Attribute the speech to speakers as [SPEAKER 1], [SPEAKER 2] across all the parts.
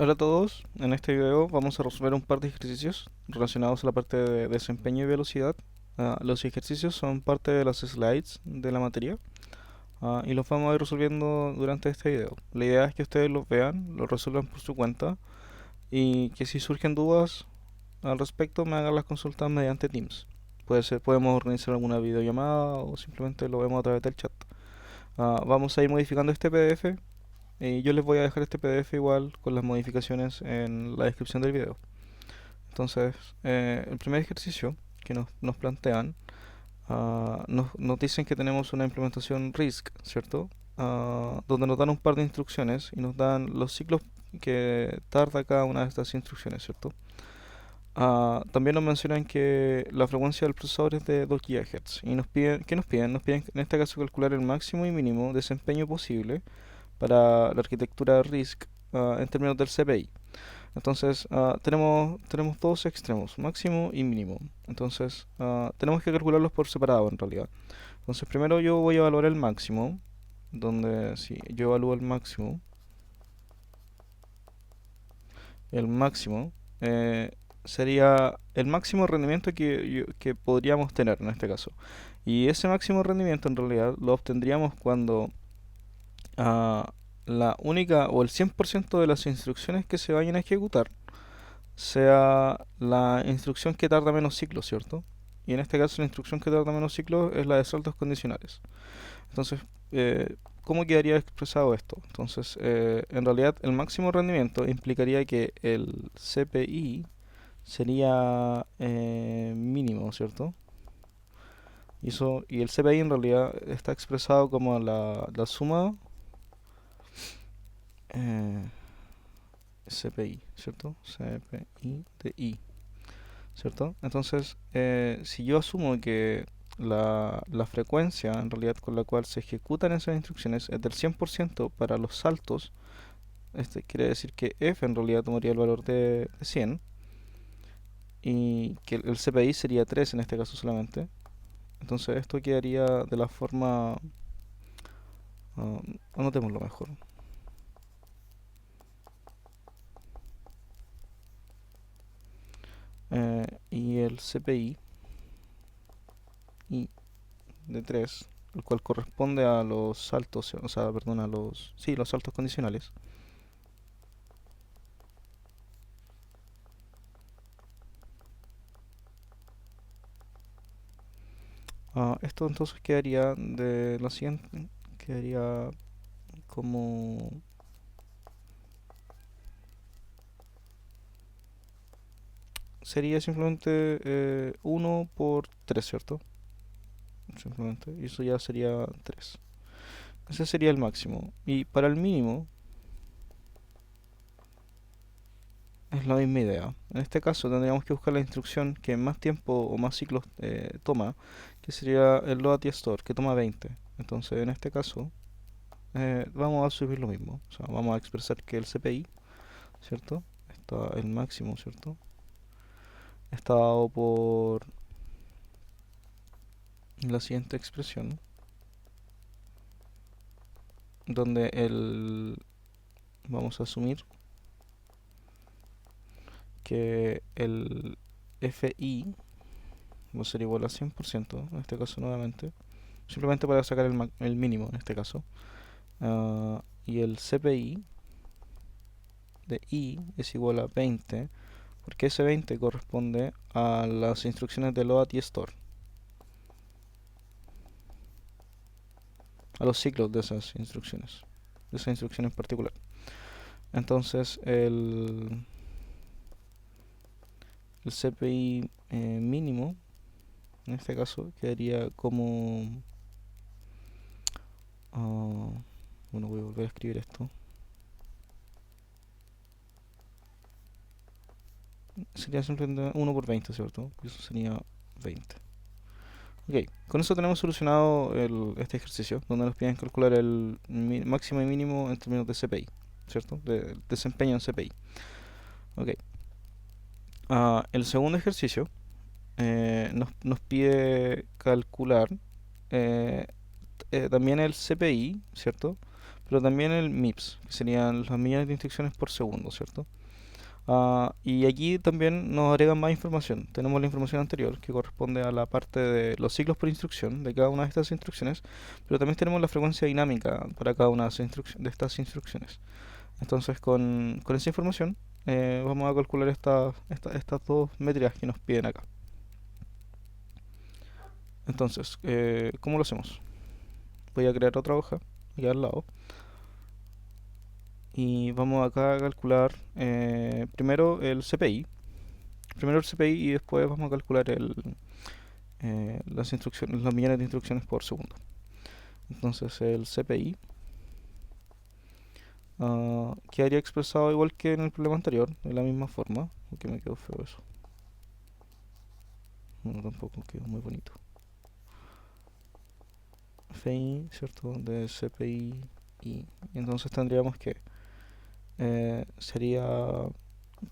[SPEAKER 1] Hola a todos, en este video vamos a resolver un par de ejercicios relacionados a la parte de desempeño y velocidad. Los ejercicios son parte de las slides de la materia y los vamos a ir resolviendo durante este video. La idea es que ustedes los vean, los resuelvan por su cuenta y que si surgen dudas al respecto me hagan las consultas mediante Teams. Puede ser, podemos organizar alguna videollamada o simplemente lo vemos a través del chat. Vamos a ir modificando este PDF y yo les voy a dejar este PDF igual con las modificaciones en la descripción del video. Entonces, el primer ejercicio que nos plantean, nos dicen que tenemos una implementación RISC, ¿cierto? Donde nos dan un par de instrucciones y nos dan los ciclos que tarda cada una de estas instrucciones, ¿cierto? También nos mencionan que la frecuencia del procesador es de 2 GHz y nos piden, ¿qué nos piden? Nos piden en este caso calcular el máximo y mínimo desempeño posible para la arquitectura RISC en términos del CPI. Entonces, tenemos dos extremos, máximo y mínimo. Entonces, tenemos que calcularlos por separado en realidad. Entonces, primero yo voy a evaluar el máximo, donde si yo evalúo el máximo sería el máximo rendimiento que podríamos tener en este caso. Y ese máximo rendimiento en realidad lo obtendríamos cuando ah, la única o el 100% de las instrucciones que se vayan a ejecutar sea la instrucción que tarda menos ciclos, ¿cierto? Y en este caso la instrucción que tarda menos ciclos es la de saltos condicionales. Entonces, ¿cómo quedaría expresado esto? Entonces, en realidad el máximo rendimiento implicaría que el CPI sería mínimo, ¿cierto? Y el CPI en realidad está expresado como la suma eh, CPI, ¿cierto? CPI de I. ¿Cierto? Entonces, si yo asumo que la frecuencia en realidad con la cual se ejecutan esas instrucciones es del 100% para los saltos, este quiere decir que f en realidad tomaría el valor de 100 y que el CPI sería 3 en este caso solamente. Entonces esto quedaría de la forma... anotémoslo mejor. Y el CPI y de 3, el cual corresponde a los saltos, o sea, perdón, sí, los saltos condicionales. Esto entonces quedaría de lo siguiente, quedaría como... Sería simplemente 1 por 3, ¿cierto? Simplemente, y eso ya sería 3. Ese sería el máximo. Y para el mínimo es la misma idea. En este caso tendríamos que buscar la instrucción que más tiempo o más ciclos toma, que sería el load y store, que toma 20. Entonces en este caso vamos a subir lo mismo. O sea, vamos a expresar que el CPI, ¿cierto? Está el máximo, ¿cierto? Está dado por la siguiente expresión, donde vamos a asumir que el FI va a ser igual a 100%, en este caso nuevamente, simplemente para sacar el mínimo en este caso. Y el CPI de I es igual a 20, porque ese 20 corresponde a las instrucciones de load y store, a los ciclos de esa instrucción en particular. Entonces el CPI mínimo, en este caso, quedaría como... bueno, voy a volver a escribir esto. Sería simplemente 1 por 20, ¿cierto? Y eso sería 20. Ok, con eso tenemos solucionado este ejercicio, donde nos piden calcular el máximo y mínimo en términos de CPI, ¿cierto? De desempeño en CPI. Ok. El segundo ejercicio nos pide calcular eh, también el CPI, ¿cierto? pero también el MIPS, que serían los millones de instrucciones por segundo, ¿cierto? Y aquí también nos agregan más información. Tenemos la información anterior que corresponde a la parte de los ciclos por instrucción de cada una de estas instrucciones, pero también tenemos la frecuencia dinámica para cada una de estas instrucciones. Entonces, con esa información, vamos a calcular estas dos métricas que nos piden acá. Entonces, ¿cómo lo hacemos? Voy a crear otra hoja aquí al lado y vamos acá a calcular primero el CPI. Primero el CPI y después vamos a calcular las instrucciones, los millones de instrucciones por segundo. Entonces el CPI quedaría expresado igual que en el problema anterior, de la misma forma, aunque me quedó feo eso. No, tampoco quedó muy bonito. FI, ¿cierto? De CPI y entonces tendríamos que sería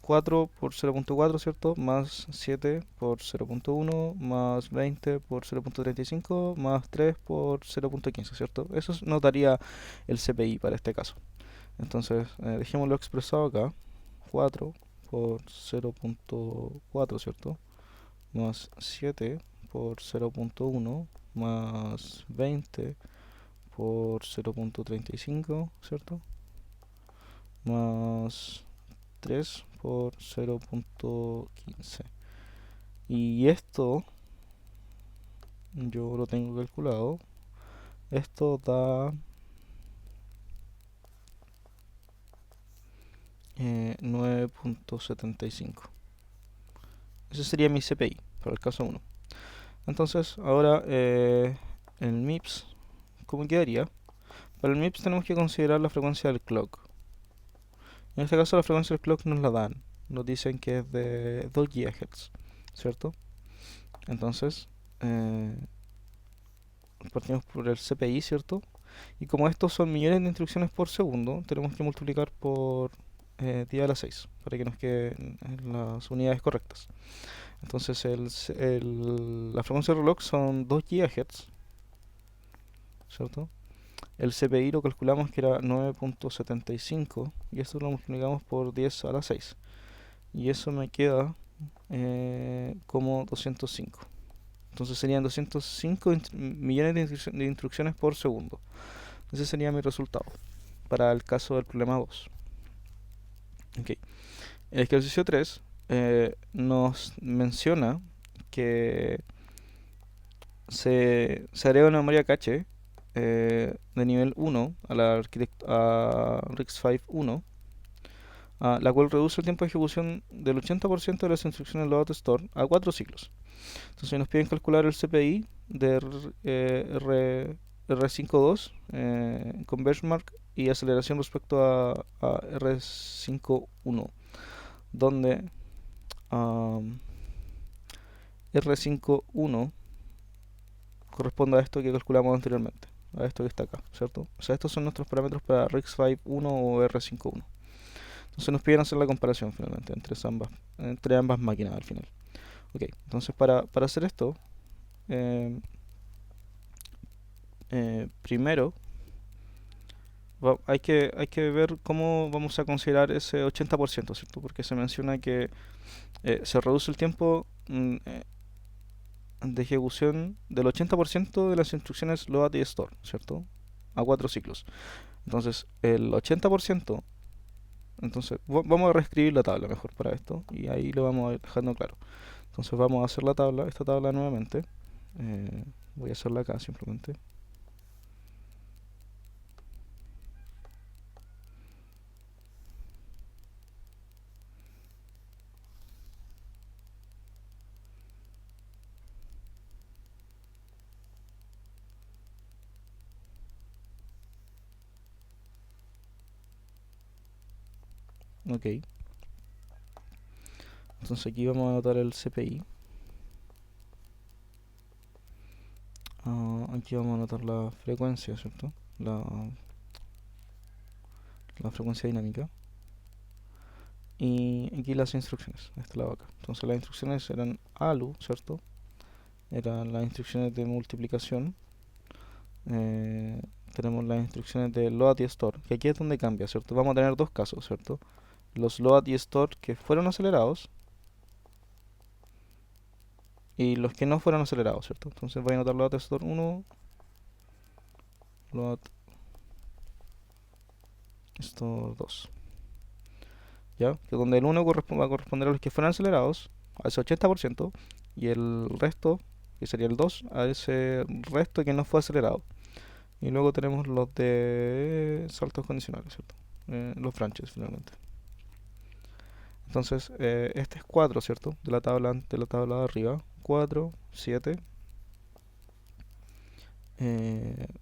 [SPEAKER 1] 4 por 0.4, ¿cierto? Más 7 por 0.1, más 20 por 0.35, más 3 por 0.15, ¿cierto? Eso nos daría el CPI para este caso. Entonces, dejémoslo expresado acá. 4 por 0.4, ¿cierto? Más 7 por 0.1, más 20 por 0.35, ¿cierto? Más 3 por 0.15. Y esto, yo lo tengo calculado, esto da 9.75. Ese sería mi CPI para el caso 1. Entonces, ahora el MIPS, ¿cómo quedaría? Para el MIPS tenemos que considerar la frecuencia del clock. En este caso la frecuencia del clock nos la dan. Nos dicen que es de 2 GHz, ¿cierto? Entonces, partimos por el CPI, ¿cierto? Y como estos son millones de instrucciones por segundo, tenemos que multiplicar por 10 a la 6 para que nos queden las unidades correctas. Entonces la frecuencia del reloj son 2 GHz, ¿cierto? El CPI lo calculamos que era 9.75 y esto lo multiplicamos por 10 a la 6. Y eso me queda como 205. Entonces serían 205 millones de instrucciones por segundo. Ese sería mi resultado para el caso del problema 2. Okay. El ejercicio 3 nos menciona que se agrega una memoria cache de nivel 1 a la RISC-V 1, la cual reduce el tiempo de ejecución del 80% de las instrucciones load store a 4 ciclos. Entonces nos piden calcular el CPI de R52 con benchmark y aceleración respecto a R51, donde R51 corresponde a esto que calculamos anteriormente, a esto que está acá, ¿cierto? O sea, estos son nuestros parámetros para RISC-V 1 o R51. Entonces nos piden hacer la comparación finalmente entre ambas máquinas al final. Ok, entonces para hacer esto, primero hay que ver cómo vamos a considerar ese 80%, ¿cierto? Porque se menciona que se reduce el tiempo de ejecución del 80% de las instrucciones load y store, ¿cierto? A 4 ciclos. Entonces, el 80%, entonces vamos a reescribir la tabla mejor para esto y ahí lo vamos a ir dejando claro. Entonces vamos a hacer esta tabla nuevamente. Voy a hacerla acá simplemente. Ok. Entonces aquí vamos a anotar el CPI. Aquí vamos a anotar la frecuencia, ¿cierto? La frecuencia dinámica. Y aquí las instrucciones, de este lado acá. Entonces las instrucciones eran ALU, ¿cierto? Eran las instrucciones de multiplicación. tenemos las instrucciones de load y store, que aquí es donde cambia, ¿cierto? Vamos a tener dos casos, ¿cierto? Los load y store que fueron acelerados y los que no fueron acelerados, ¿cierto? Entonces voy a anotar load store 1, load store 2. ¿Ya? Que donde el 1 va a corresponder a los que fueron acelerados, a ese 80%, y el resto, que sería el 2, a ese resto que no fue acelerado. Y luego tenemos los de saltos condicionales, ¿cierto? Los branches, finalmente. Entonces, este es 4, ¿cierto? De la tabla de arriba. 4, 7.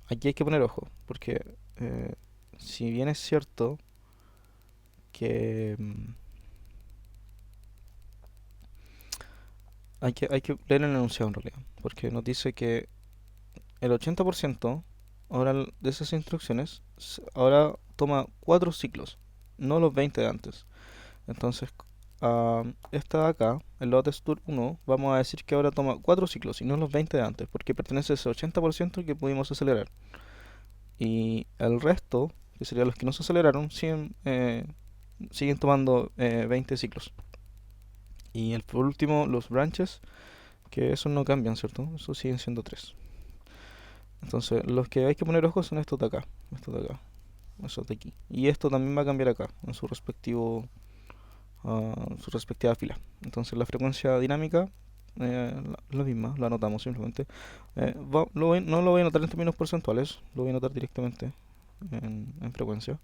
[SPEAKER 1] Aquí hay que poner ojo, porque si bien es cierto que hay que leer el enunciado en realidad, porque nos dice que el 80% ahora de esas instrucciones ahora toma 4 ciclos, no los 20 de antes. Entonces, esta de acá, el load store 1, vamos a decir que ahora toma 4 ciclos y no los 20 de antes, porque pertenece a ese 80% que pudimos acelerar. Y el resto, que serían los que no se aceleraron, siguen tomando 20 ciclos. Y por último, los branches, que esos no cambian, ¿cierto? Esos siguen siendo 3. Entonces, los que hay que poner ojos son estos de acá, esos de aquí. Y esto también va a cambiar acá, en su respectiva fila. Entonces, la frecuencia dinámica, la misma, la anotamos simplemente. No lo voy a anotar en términos porcentuales, lo voy a anotar directamente en frecuencia.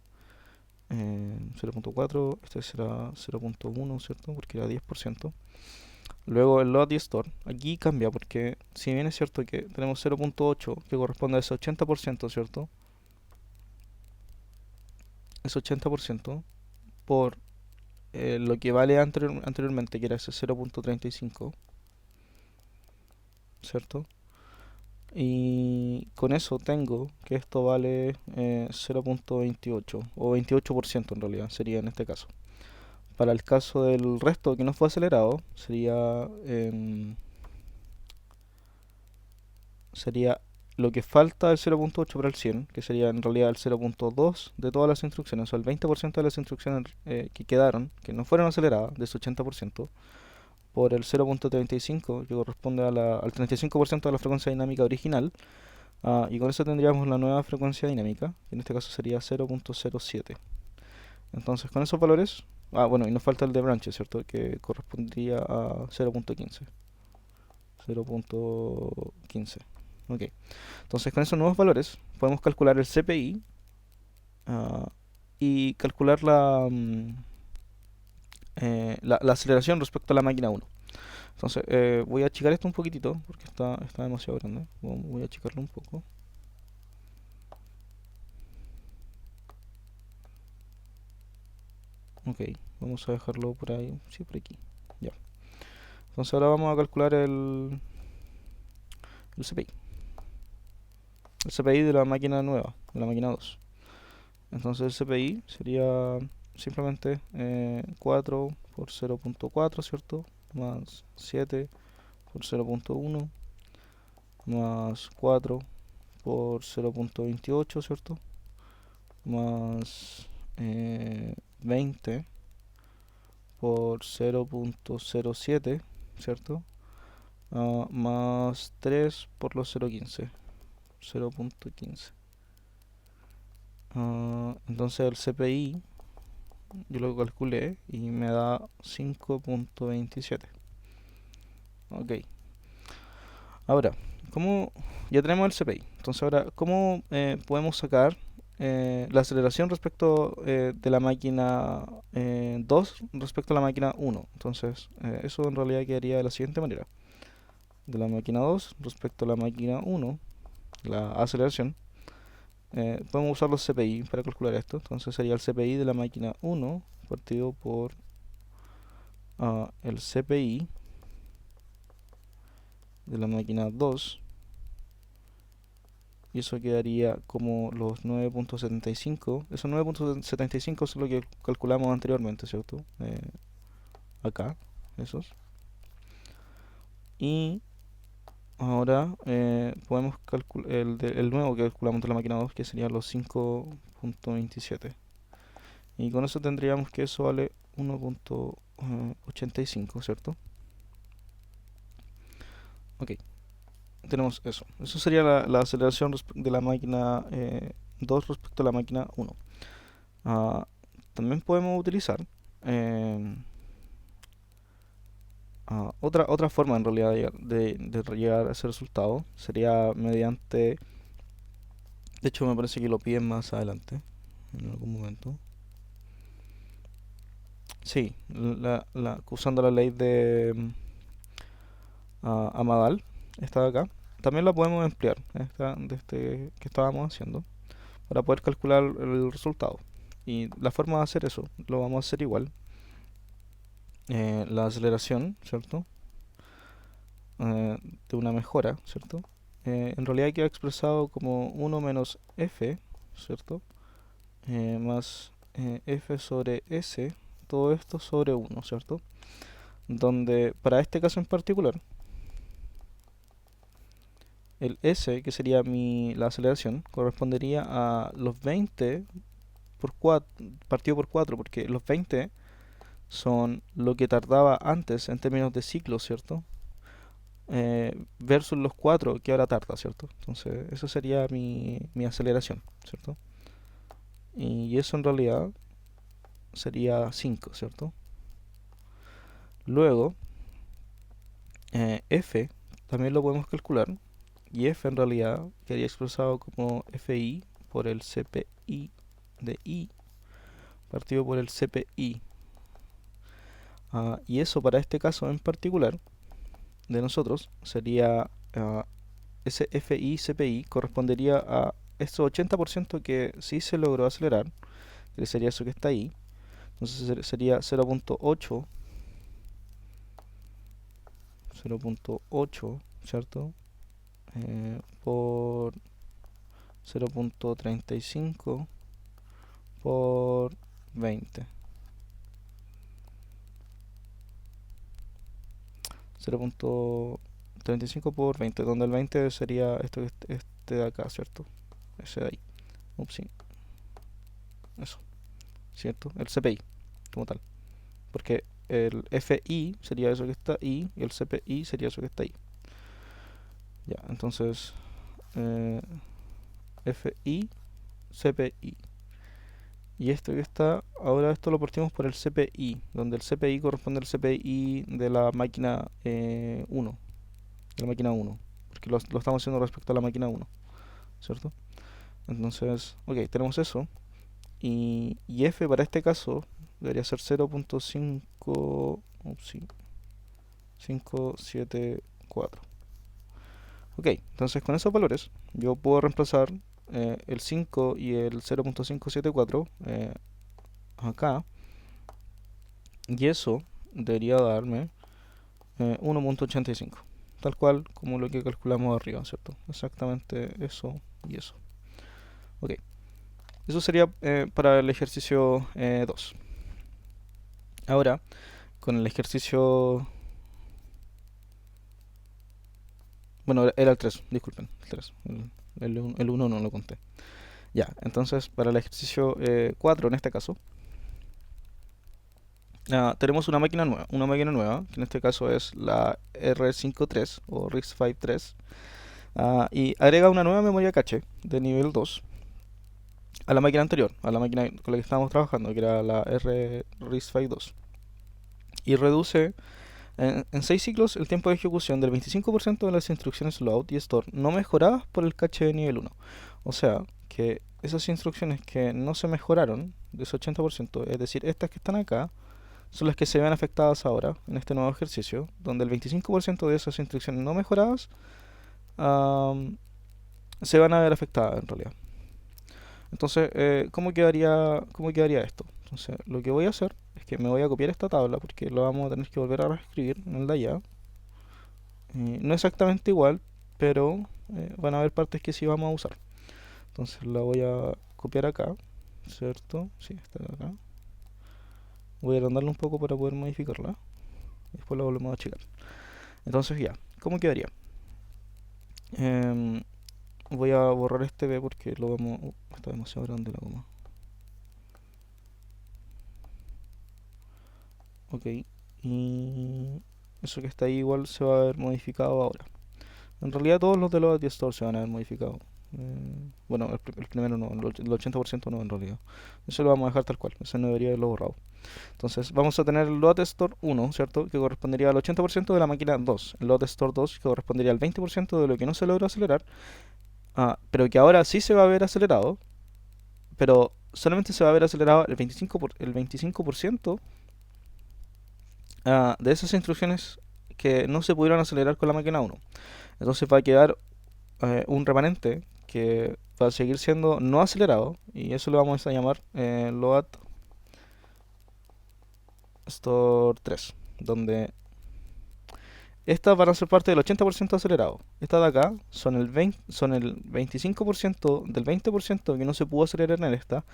[SPEAKER 1] 0.4, este será 0.1, ¿cierto? Porque era 10%. Luego el load y store, aquí cambia porque si bien es cierto que tenemos 0.8 que corresponde a ese 80%, ¿cierto? Ese 80% por lo que vale anteriormente, que era ese 0.35, ¿cierto? Y con eso tengo que esto vale 0.28 o 28% en realidad sería en este caso. Para el caso del resto que no fue acelerado, sería lo que falta del 0.8 para el 100, que sería en realidad el 0.2 de todas las instrucciones, o sea, el 20% de las instrucciones que quedaron, que no fueron aceleradas, de ese 80%, por el 0.35, que corresponde al 35% de la frecuencia dinámica original, y con eso tendríamos la nueva frecuencia dinámica, que en este caso sería 0.07. Entonces, con esos valores, bueno, y nos falta el de branches, ¿cierto? Que correspondría a 0.15. 0.15. Ok. Entonces, con esos nuevos valores, podemos calcular el CPI y calcular la aceleración respecto a la máquina 1. Entonces, voy a achicar esto un poquitito, porque está demasiado grande. Voy a achicarlo un poco. Ok, vamos a dejarlo por ahí, sí, por aquí. Ya. Entonces ahora vamos a calcular el CPI. El CPI de la máquina nueva, de la máquina 2. Entonces el CPI sería simplemente 4 por 0.4, ¿cierto? Más 7 por 0.1, más 4 por 0.28, ¿cierto? Más 20 por 0.07, ¿cierto? Más 3 por los 0.15. 0.15. Entonces el CPI yo lo calculé y me da 5.27. Ok. Ahora, ¿cómo? Ya tenemos el CPI. Entonces ahora, ¿cómo podemos sacar la aceleración respecto de la máquina 2 respecto a la máquina 1? Entonces, eso en realidad quedaría de la siguiente manera. De la máquina 2 respecto a la máquina 1, la aceleración, podemos usar los CPI para calcular esto. Entonces sería el CPI de la máquina 1 partido por el CPI de la máquina 2. Y eso quedaría como los 9.75. Esos 9.75 es lo que calculamos anteriormente, ¿cierto? Acá, esos. Y ahora podemos calcular el nuevo que calculamos de la máquina 2, que sería los 5.27. Y con eso tendríamos que eso vale 1.85, ¿cierto? Ok, tenemos eso. Eso sería la aceleración de la máquina 2 respecto a la máquina 1. Ah, también podemos utilizar eh, otra forma en realidad de llegar a ese resultado. Sería mediante... De hecho me parece que lo piden más adelante, en algún momento. Sí, usando la ley de Amadal, esta de acá. También la podemos emplear, esta de este que estábamos haciendo, para poder calcular el resultado. Y la forma de hacer eso, lo vamos a hacer igual. La aceleración, ¿cierto? De una mejora, ¿cierto? En realidad queda expresado como 1 menos f, ¿cierto? Más f sobre s, todo esto sobre 1, ¿cierto? Donde para este caso en particular, el s, que sería la aceleración, correspondería a los 20 por 4, partido por 4, porque los 20 son lo que tardaba antes en términos de ciclo, ¿cierto? Versus los 4 que ahora tarda, ¿cierto? Entonces, eso sería mi aceleración, ¿cierto? Y eso en realidad sería 5, ¿cierto? Luego, f también lo podemos calcular, y f en realidad quedaría expresado como fi por el cpi de i partido por el cpi. Y eso para este caso en particular de nosotros sería ese fi cpi correspondería a este 80% que sí se logró acelerar, que sería eso que está ahí. Entonces sería 0.8, ¿cierto? Por 0.35 por 20. 0.35 por 20, donde el 20 sería este de acá, ¿cierto? Ese de ahí. Ups, sí. Eso, ¿cierto? El CPI, como tal. Porque el FI sería eso que está ahí y el CPI sería eso que está ahí. Ya, entonces FI, CPI. Y esto que está, ahora esto lo partimos por el CPI, donde el CPI corresponde al CPI de la máquina 1, de la máquina 1, porque lo estamos haciendo respecto a la máquina 1, ¿cierto? Entonces, ok, tenemos eso. Y F para este caso debería ser 0.5, sí, 574. Ok, entonces con esos valores yo puedo reemplazar el 5 y el 0.574 acá, y eso debería darme 1.85, tal cual como lo que calculamos arriba, ¿cierto? Exactamente eso y eso. Ok, eso sería para el ejercicio 2. Ahora, con el ejercicio... Bueno, era el 3, disculpen, el 3. El 1 no lo conté. Ya, entonces para el ejercicio 4 en este caso, tenemos una máquina nueva, que en este caso es la R53 o RISC-V 3, y agrega una nueva memoria caché de nivel 2 a la máquina anterior, a la máquina con la que estábamos trabajando, que era la RISC-V 2, y reduce en 6 ciclos el tiempo de ejecución del 25% de las instrucciones load y store no mejoradas por el caché de nivel 1. O sea, que esas instrucciones que no se mejoraron de ese 80%, es decir, estas que están acá, son las que se ven afectadas ahora en este nuevo ejercicio, donde el 25% de esas instrucciones no mejoradas se van a ver afectadas en realidad. Entonces, ¿cómo quedaría esto? Entonces, lo que voy a hacer es que me voy a copiar esta tabla porque lo vamos a tener que volver a reescribir en el de allá. No exactamente igual, pero van a haber partes que sí vamos a usar. Entonces la voy a copiar acá, ¿cierto? Sí, está acá. Voy a agrandarla un poco para poder modificarla. Después la volvemos a checar. Entonces ya, ¿cómo quedaría? Em, Voy a borrar este B porque lo vamos... está demasiado grande la coma. Ok. Y eso que está ahí igual se va a ver modificado ahora. En realidad todos los de los Store se van a ver modificados. Bueno, el primero no, el 80% no en realidad. Eso lo vamos a dejar tal cual, ese no debería haberlo borrado. Entonces vamos a tener el Load Store 1, ¿cierto? Que correspondería al 80% de la máquina 2. El Load Store 2 que correspondería al 20% de lo que no se logró acelerar. Pero que ahora sí se va a ver acelerado. Pero solamente se va a ver acelerado el 25% de esas instrucciones que no se pudieron acelerar con la máquina 1. Entonces va a quedar un remanente que va a seguir siendo no acelerado y eso lo vamos a llamar Load Store 3, donde estas van a ser parte del 80% acelerado. Estas de acá son el 25% del 20% que no se pudo acelerar en esta,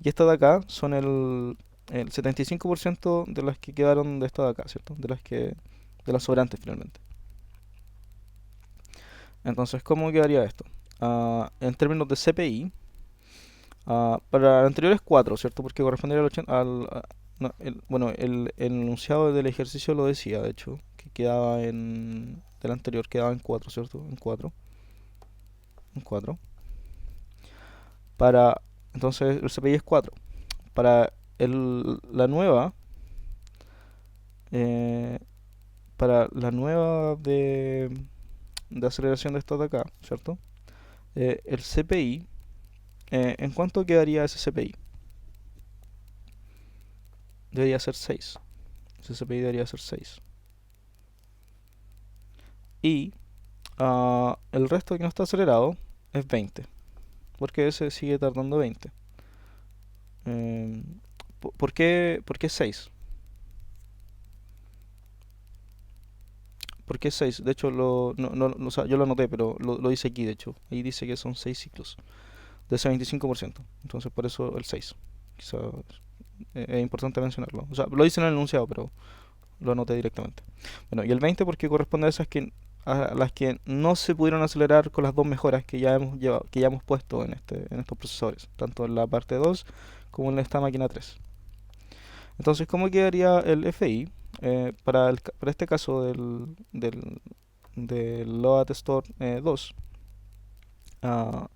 [SPEAKER 1] y estas de acá son el 75% de las que quedaron de esta de acá, ¿cierto? De las sobrantes finalmente. Entonces, ¿cómo quedaría esto? En términos de CPI, para el anterior es 4, ¿cierto? Porque correspondería al 80, no, bueno, el enunciado del ejercicio lo decía, de hecho, que quedaba del anterior quedaba en 4, ¿cierto? En 4. En 4. Para, entonces el CPI es 4. Para la nueva, eh, para la nueva de aceleración de esta de acá, ¿cierto? El CPI, ¿en cuánto quedaría ese CPI? Debería ser 6. Ese CPI debería ser 6. Y el resto que no está acelerado es 20. Porque ese sigue tardando 20. Eh, por qué 6? ¿Por qué 6? De hecho, o sea, yo lo anoté, pero lo dice aquí, de hecho. Ahí dice que son 6 ciclos de ese 25%. Entonces, por eso el 6. Quizá es importante mencionarlo. O sea, lo dice en el enunciado, pero lo anoté directamente. Bueno, y el 20 porque corresponde a a las que no se pudieron acelerar con las dos mejoras que que ya hemos puesto en estos procesadores, tanto en la parte 2 como en esta máquina 3. Entonces, ¿cómo quedaría el FI? Para este caso del Load Store 2, ah,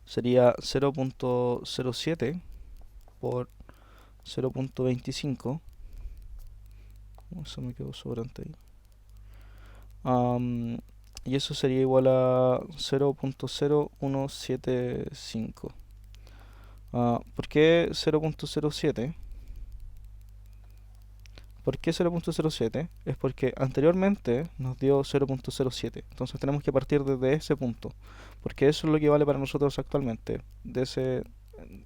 [SPEAKER 1] sería 0.07 por 0.25. Eso me quedó sobrante ahí. Y eso sería igual a 0.0175. ¿Por qué 0.07? ¿Por qué 0.07? Es porque anteriormente nos dio 0.07. Entonces tenemos que partir desde ese punto. Porque eso es lo que vale para nosotros actualmente. De ese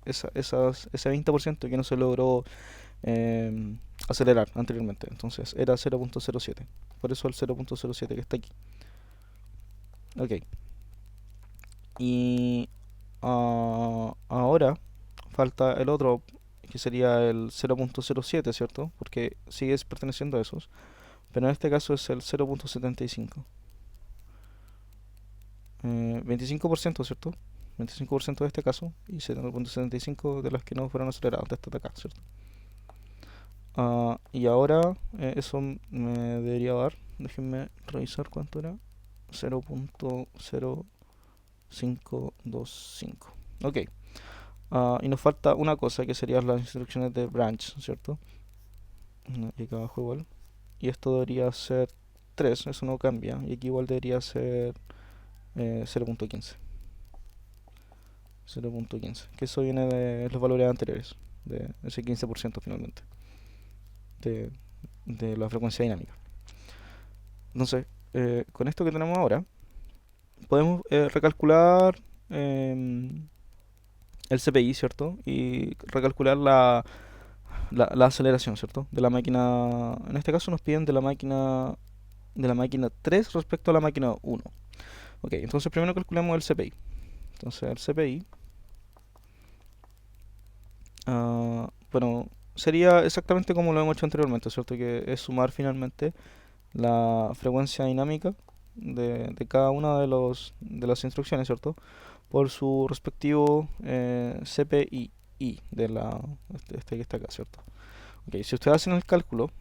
[SPEAKER 1] 20% que no se logró acelerar anteriormente. Entonces era 0.07. Por eso el 0.07 que está aquí. Ok. Y ahora falta el otro, que sería el 0.07, ¿cierto? Porque sigues perteneciendo a esos. Pero en este caso es el 0.75. 25%, ¿cierto? 25% de este caso y 0.75 de los que no fueron acelerados de este de acá, ¿cierto? Y ahora eso me debería dar, déjenme revisar cuánto era, 0.0525. Ok. Y nos falta una cosa que serían las instrucciones de branch, ¿cierto? Y acá abajo igual. Y esto debería ser 3, eso no cambia. Y aquí igual debería ser 0.15. 0.15. Que eso viene de los valores anteriores. De ese 15% finalmente. De, de la frecuencia dinámica. Entonces, con esto que tenemos ahora, podemos recalcular el CPI, ¿cierto? Y recalcular la aceleración, ¿cierto? De la máquina. En este caso nos piden de la máquina 3 respecto a la máquina 1. Ok, entonces primero calculamos el CPI. Entonces el CPI, bueno, sería exactamente como lo hemos hecho anteriormente, ¿cierto? Que es sumar finalmente la frecuencia dinámica de cada una de las instrucciones, ¿cierto? Por su respectivo CPI de este que está acá, ¿cierto? Ok, si ustedes hacen el cálculo,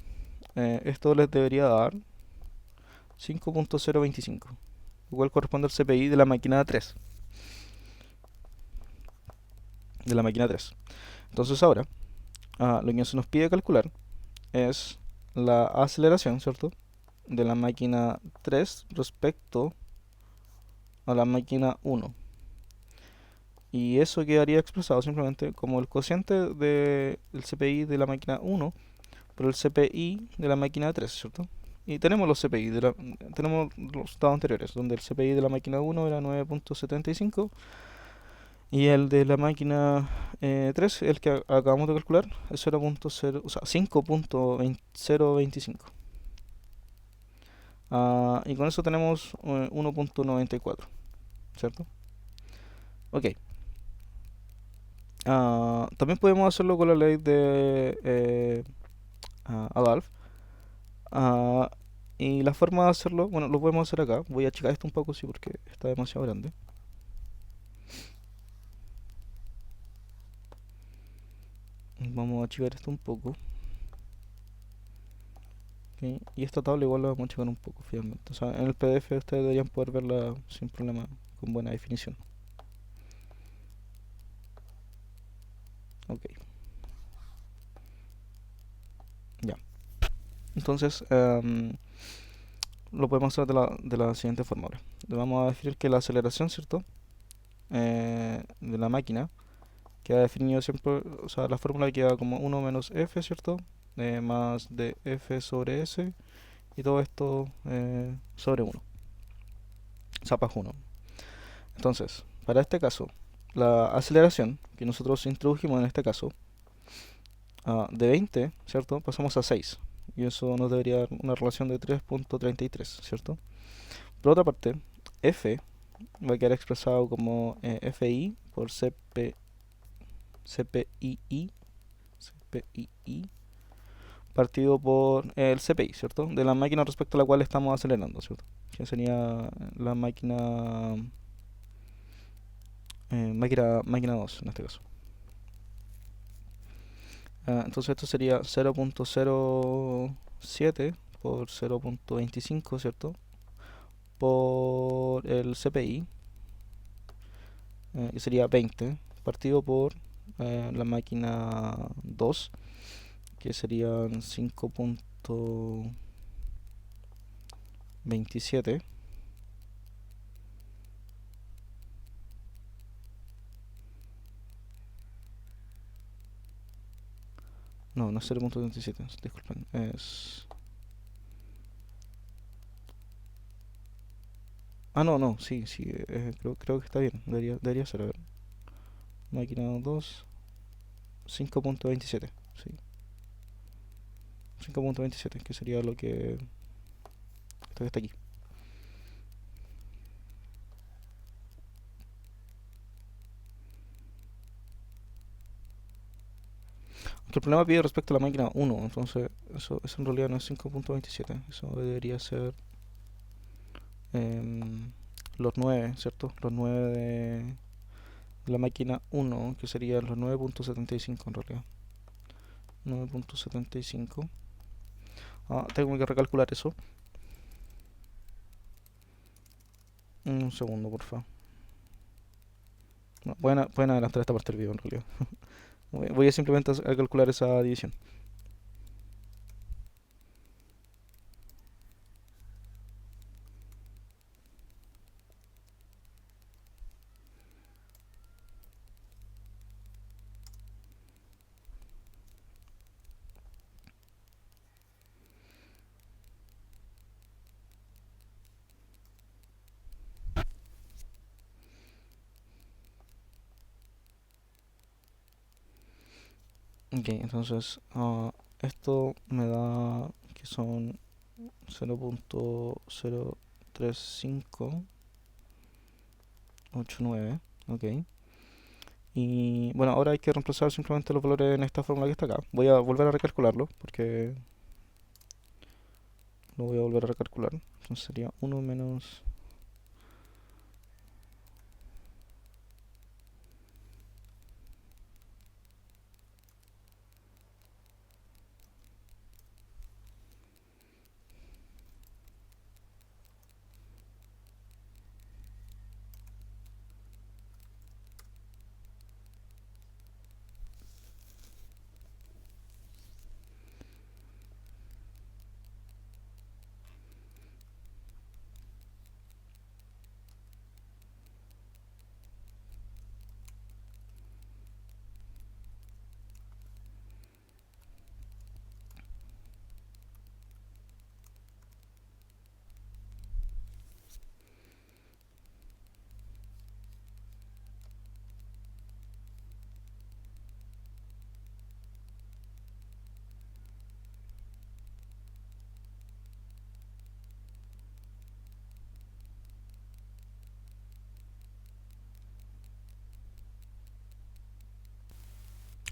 [SPEAKER 1] esto les debería dar 5.025, lo cual corresponde al CPI de la máquina 3. De la máquina 3. Entonces ahora, lo que se nos pide calcular es la aceleración, ¿cierto? De la máquina 3 respecto a la máquina 1. Y eso quedaría expresado simplemente como el cociente del CPI de la máquina 1 por el CPI de la máquina 3, ¿cierto? Y tenemos los CPI, tenemos los resultados anteriores, donde el CPI de la máquina 1 era 9.75 y el de la máquina 3, el que acabamos de calcular, es 0.0, o sea, 5.025. Y con eso tenemos 1.94, ¿cierto? Ok. También podemos hacerlo con la ley de Adolph. Ah, y la forma de hacerlo, bueno, lo podemos hacer acá. Voy a achicar esto un poco, sí, porque está demasiado grande. Vamos a achicar esto un poco. Ok, y esta tabla igual la vamos a achicar un poco, finalmente. O sea, en el PDF ustedes deberían poder verla sin problema, con buena definición. Ok, ya. Entonces, lo podemos hacer de la siguiente forma ahora. Le vamos a definir que la aceleración, ¿cierto? De la máquina queda definido siempre, o sea, la fórmula queda como 1 menos f, ¿cierto? Más de f sobre s y todo esto sobre 1, o sea, bajo 1. Entonces, para este caso, la aceleración que nosotros introdujimos en este caso, de 20, ¿cierto? Pasamos a 6. Y eso nos debería dar una relación de 3.33, ¿cierto? Por otra parte, f va a quedar expresado como FI por CPII, CPII partido por el CPI, ¿cierto? De la máquina respecto a la cual estamos acelerando, ¿cierto? Que sería la máquina 2 en este caso. Entonces esto sería 0.07 por 0.25, ¿cierto? Por el CPI, que sería 20, partido por la máquina 2, que serían 5.27. No, no es 0.27, disculpen, es... no, no, sí, sí, creo que está bien, debería ser, a ver. Máquina 2, 5.27, sí. 5.27, que sería esto que está aquí. Aunque el problema pide respecto a la máquina 1, entonces eso en realidad no es 5.27, eso debería ser los 9, ¿cierto? Los 9 de la máquina 1, que serían los 9.75 en realidad. 9.75. Tengo que recalcular eso. Un segundo, por favor. No, pueden adelantar esta parte del video en realidad. Voy a simplemente a calcular esa división. Ok, entonces esto me da que son 0.03589. Ok. Y bueno, ahora hay que reemplazar simplemente los valores en esta fórmula que está acá. Voy a volver a recalcularlo porque lo voy a volver a recalcular. Entonces sería 1 menos...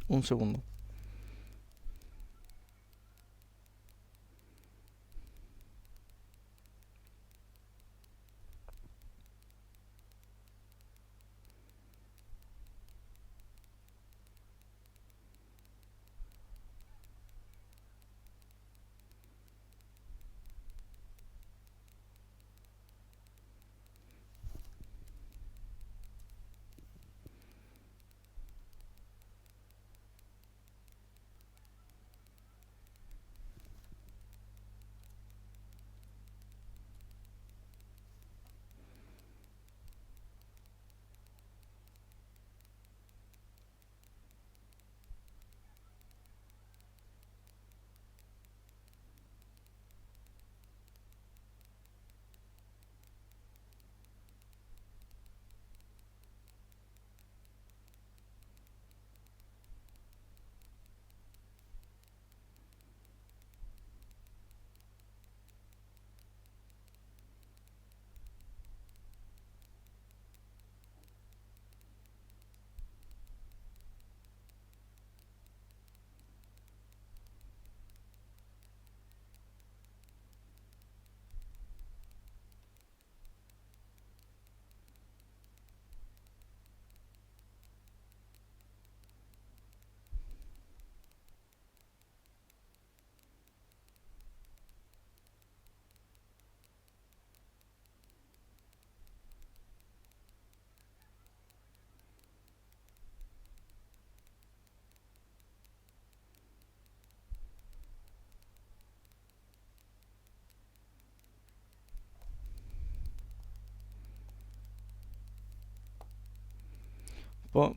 [SPEAKER 1] Un segundo.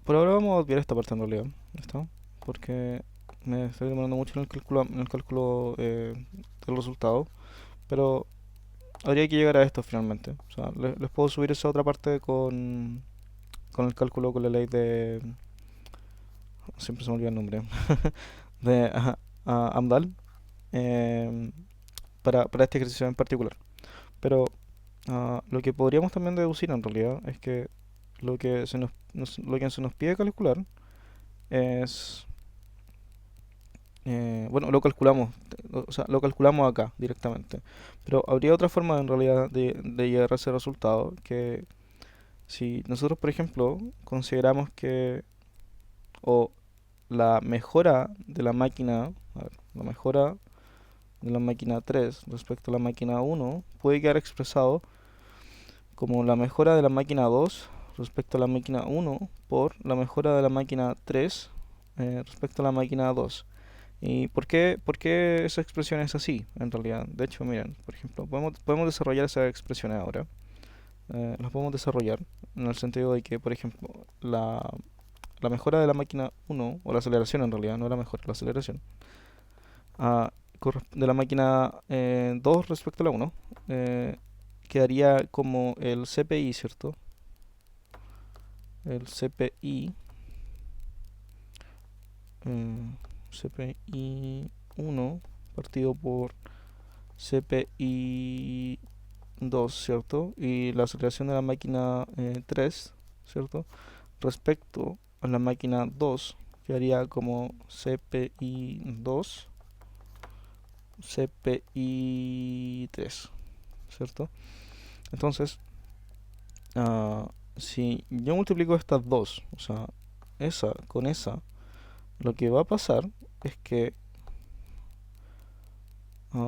[SPEAKER 1] Por ahora vamos a obviar esta parte en realidad. ¿Listo? Porque me estoy demorando mucho en el cálculo del resultado. Pero habría que llegar a esto finalmente. O sea, les puedo subir esa otra parte con el cálculo con la ley de... Siempre se me olvida el nombre. De Amdahl. em, para este ejercicio en particular. Pero lo que podríamos también deducir en realidad es que lo que se nos pide calcular es... bueno, lo calculamos, o sea, lo calculamos acá directamente. Pero habría otra forma en realidad de llegar a ese resultado que si nosotros, por ejemplo, consideramos que o la mejora de la máquina, a ver, la mejora de la máquina 3 respecto a la máquina uno puede quedar expresado como la mejora de la máquina 2 respecto a la máquina uno por la mejora de la máquina 3 respecto a la máquina 2. ¿Y por qué esa expresión es así, en realidad? De hecho, miren, por ejemplo, podemos desarrollar esas expresiones ahora. Las podemos desarrollar en el sentido de que, por ejemplo, la mejora de la máquina uno o la aceleración en realidad, no la mejora, la aceleración, ah, de la máquina 2 respecto a la uno quedaría como el CPI, ¿cierto? El CPI, CPI 1 partido por CPI 2, ¿cierto? Y la aceleración de la máquina 3, ¿cierto? Respecto a la máquina 2, quedaría como CPI 2 CPI 3, ¿cierto? Entonces, si yo multiplico estas dos, o sea, esa con esa, lo que va a pasar es que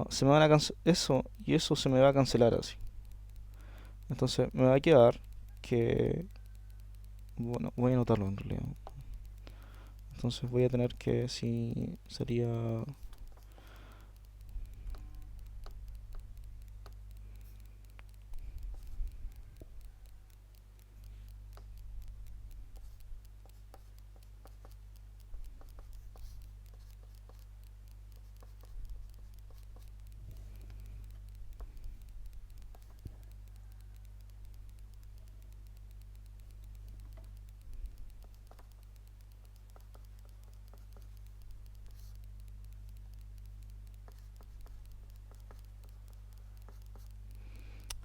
[SPEAKER 1] se me van a eso y eso se me va a cancelar así. Entonces me va a quedar que, bueno, voy a anotarlo en realidad. Entonces voy a tener que, si sería,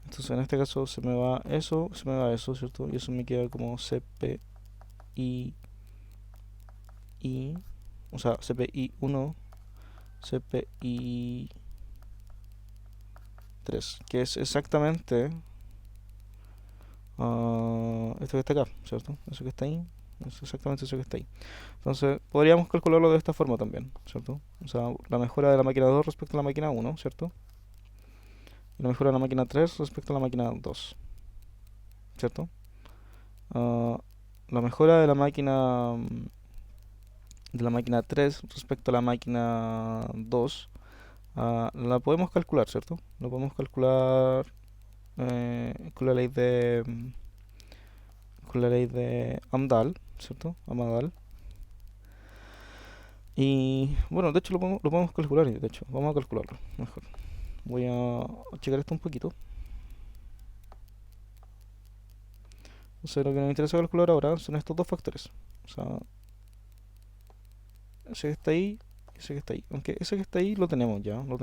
[SPEAKER 1] entonces en este caso se me va eso, se me va eso, ¿cierto? Y eso me queda como CPI, o sea, CPI 1, CPI 3, que es exactamente esto que está acá, ¿cierto? Eso que está ahí, es exactamente eso que está ahí. Entonces, podríamos calcularlo de esta forma también, ¿cierto? O sea, la mejora de la máquina 2 respecto a la máquina 1, ¿cierto? Y la mejora de la máquina 3 respecto a la máquina 2, ¿cierto? Ah, la mejora de la máquina 3 respecto a la máquina 2 la podemos calcular, ¿cierto? Lo podemos calcular con la ley de Amdahl, ¿cierto? Amadal. Y bueno, de hecho lo podemos calcular, de hecho, vamos a calcularlo mejor. Voy a checar esto un poquito. Entonces lo que nos interesa calcular ahora son estos dos factores. O sea, ese que está ahí y ese que está ahí. Aunque ese que está ahí lo tenemos ya, del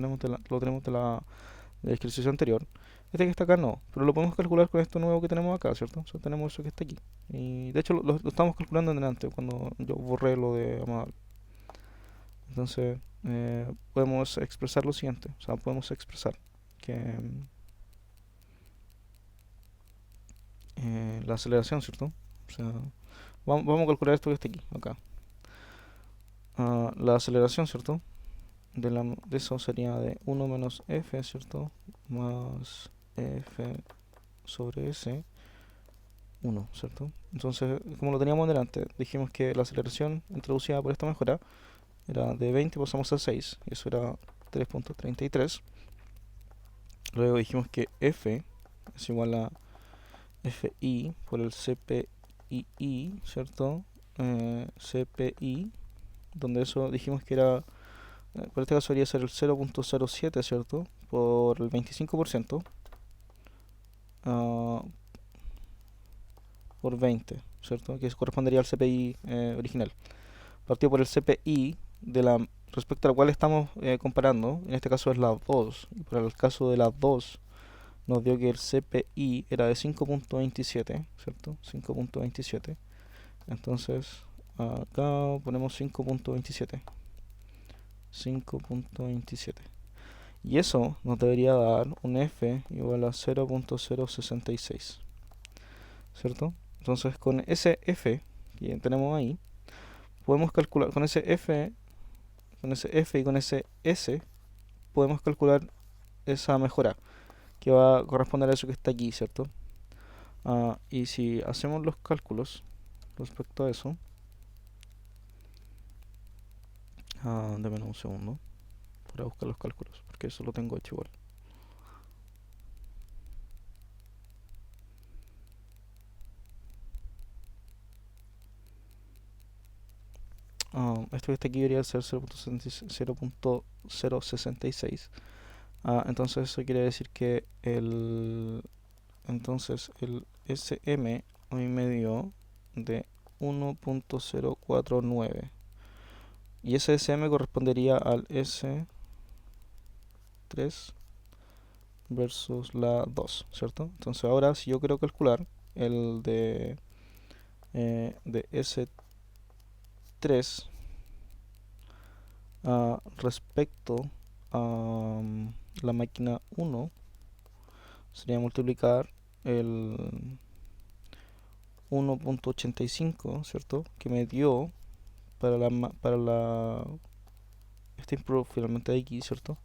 [SPEAKER 1] ejercicio anterior. Este que está acá no, pero lo podemos calcular con esto nuevo que tenemos acá, ¿cierto? O sea, tenemos eso que está aquí. Y de hecho lo estamos calculando en delante cuando yo borré lo de Amadal. Entonces, podemos expresar lo siguiente. O sea, podemos expresar que la aceleración, ¿cierto? O sea, vamos a calcular esto que está aquí, acá. La aceleración, ¿cierto? De eso sería de 1 menos f, ¿cierto? Más f sobre s, 1, ¿cierto? Entonces, como lo teníamos delante, dijimos que la aceleración introducida por esta mejora era de 20, pasamos a 6, y eso era 3.33. Luego dijimos que f es igual a fi por el cpi, ¿cierto? Cpi, donde eso dijimos que era, por este caso debería ser el 0.07, ¿cierto? Por el 25%, ah, por 20, ¿cierto? Que correspondería al CPI original. Partido por el CPI respecto al cual estamos comparando, en este caso es la 2, y para el caso de la 2 nos dio que el CPI era de 5.27, ¿cierto? 5.27. Entonces, acá ponemos 5.27. 5.27. Y eso nos debería dar un F igual a 0.066, ¿cierto? Entonces, con ese F que tenemos ahí, podemos calcular, con ese F y con ese S, podemos calcular esa mejora que va a corresponder a eso que está aquí, ¿cierto? Y si hacemos los cálculos respecto a eso, denme un segundo para buscar los cálculos, porque eso lo tengo hecho igual. Esto que está aquí debería ser 0.066. Entonces eso quiere decir que entonces el SM a mí me dio de 1.049. Y ese SM correspondería al S3 versus la 2, ¿cierto? Entonces ahora si yo quiero calcular el de S3 respecto la máquina 1 sería multiplicar el 1.85, ¿cierto? Que me dio para este improve finalmente de aquí, ¿cierto?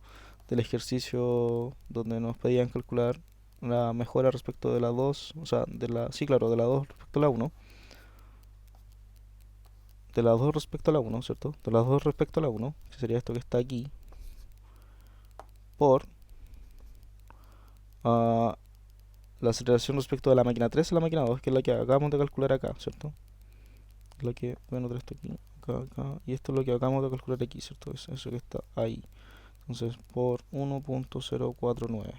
[SPEAKER 1] Del ejercicio donde nos pedían calcular la mejora respecto de la 2, o sea, sí, claro, de la 2 respecto a la 1, de la 2 respecto a la 1, ¿cierto? De las 2 respecto a la 1, que sería esto que está aquí, por ah, la aceleración respecto de la máquina 3 a la máquina 2, que es la que acabamos de calcular acá, ¿cierto? La que, voy a anotar esto aquí, acá, acá, y esto es lo que acabamos de calcular aquí, ¿cierto? Es eso que está ahí. Entonces, por 1.049.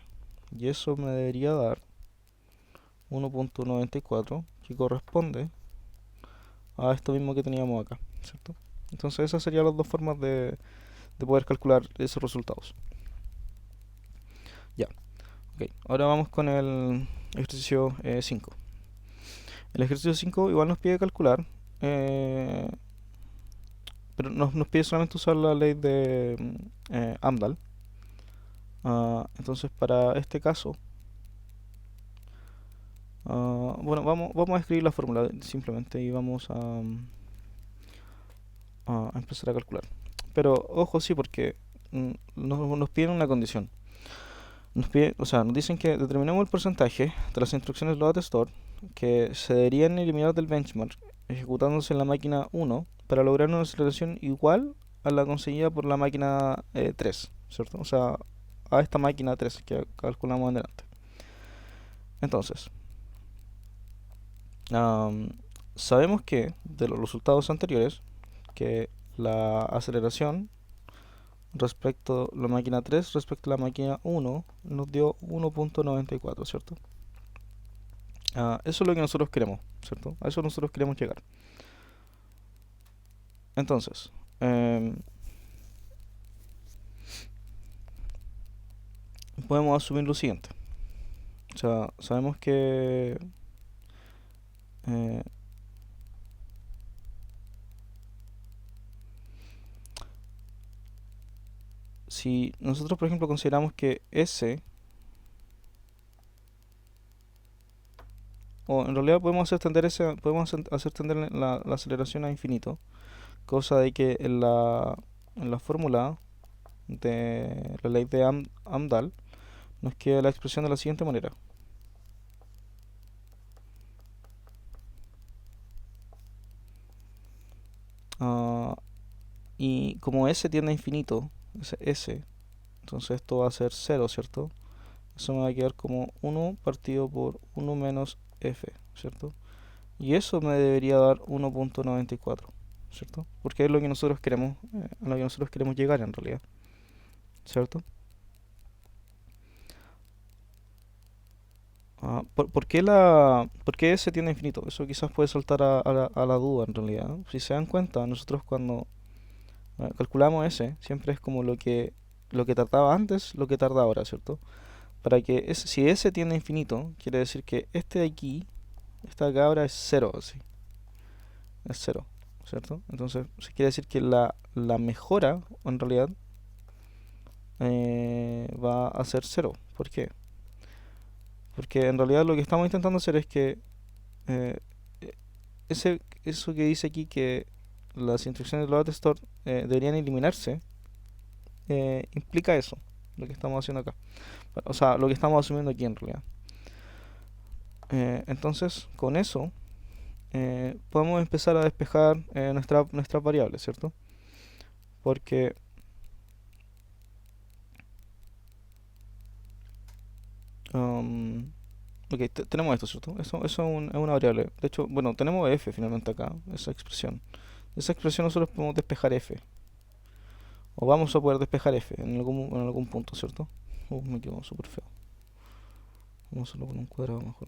[SPEAKER 1] Y eso me debería dar 1.94, que corresponde a esto mismo que teníamos acá, ¿cierto? Entonces esas serían las dos formas de poder calcular esos resultados. Ya, ok. Ahora vamos con el ejercicio 5. El ejercicio 5 igual nos pide calcular, eh, pero nos pide solamente usar la ley de Amdahl. Entonces para este caso, bueno, vamos a escribir la fórmula simplemente y vamos a empezar a calcular. Pero ojo, sí, porque nos piden una condición. O sea, nos dicen que determinemos el porcentaje de las instrucciones load store que se deberían eliminar del benchmark ejecutándose en la máquina 1 para lograr una aceleración igual a la conseguida por la máquina 3, ¿cierto? O sea, a esta máquina 3 que calculamos en delante. Entonces, sabemos que de los resultados anteriores, que la aceleración respecto a la máquina 3 respecto a la máquina 1 nos dio 1.94, ¿cierto? Eso es lo que nosotros queremos, ¿cierto? A eso nosotros queremos llegar. Entonces, podemos asumir lo siguiente. O sea, sabemos que si nosotros, por ejemplo, consideramos que S, o en realidad podemos hacer tender la aceleración a infinito, cosa de que en la fórmula de la ley de Amdahl nos queda la expresión de la siguiente manera. Y como S tiende a infinito, S, entonces esto va a ser 0, ¿cierto? Eso me va a quedar como 1 partido por 1 menos F, ¿cierto? Y eso me debería dar 1.94, ¿cierto? Porque es lo que nosotros queremos, a lo que nosotros queremos llegar en realidad, ¿cierto? ¿Por qué S tiende a infinito? Eso quizás puede saltar a la duda en realidad. Si se dan cuenta, nosotros cuando calculamos S, siempre es como lo que tardaba antes, lo que tarda ahora, ¿cierto? Si S tiende a infinito, quiere decir que este de aquí, esta de acá ahora es 0, así. Es 0, ¿cierto? Entonces, quiere decir que la mejora, en realidad, va a ser 0. ¿Por qué? Porque en realidad lo que estamos intentando hacer es que eh, eso que dice aquí que las instrucciones de load store deberían eliminarse, implica eso, lo que estamos haciendo acá. O sea, lo que estamos asumiendo aquí en realidad. Entonces, con eso, podemos empezar a despejar nuestras variables, ¿cierto? Porque ok, tenemos esto, ¿cierto? Eso es una variable. De hecho, bueno, tenemos f finalmente acá, esa expresión. Esa expresión nosotros podemos despejar f. O vamos a poder despejar f en algún punto, ¿cierto? Me quedo súper feo. Vamos a hacerlo con un cuadrado mejor.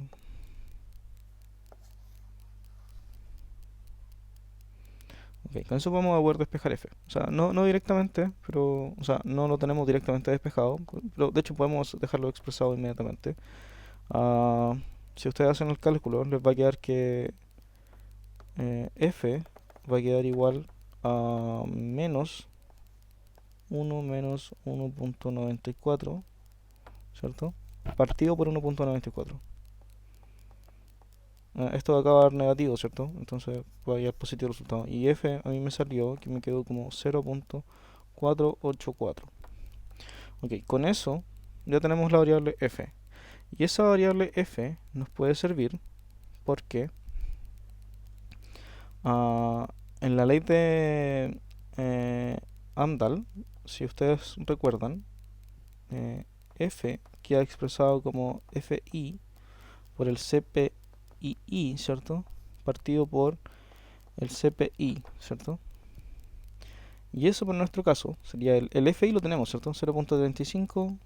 [SPEAKER 1] Ok, con eso vamos a poder despejar f. O sea, no directamente, pero... O sea, no lo tenemos directamente despejado, pero de hecho podemos dejarlo expresado inmediatamente. Ah, si ustedes hacen el cálculo, les va a quedar que f va a quedar igual a menos 1 menos 1.94, ¿cierto? Partido por 1.94. Esto va a acabar negativo, ¿cierto? Entonces va a llegar positivo el resultado. Y f a mí me salió que me quedó como 0.484. Ok, con eso ya tenemos la variable f. Y esa variable f nos puede servir porque en la ley de Amdahl, si ustedes recuerdan, f queda expresado como fi por el CPI, ¿cierto? Partido por el CPI, ¿cierto? Y eso por nuestro caso sería el FI lo tenemos, ¿cierto? 0.35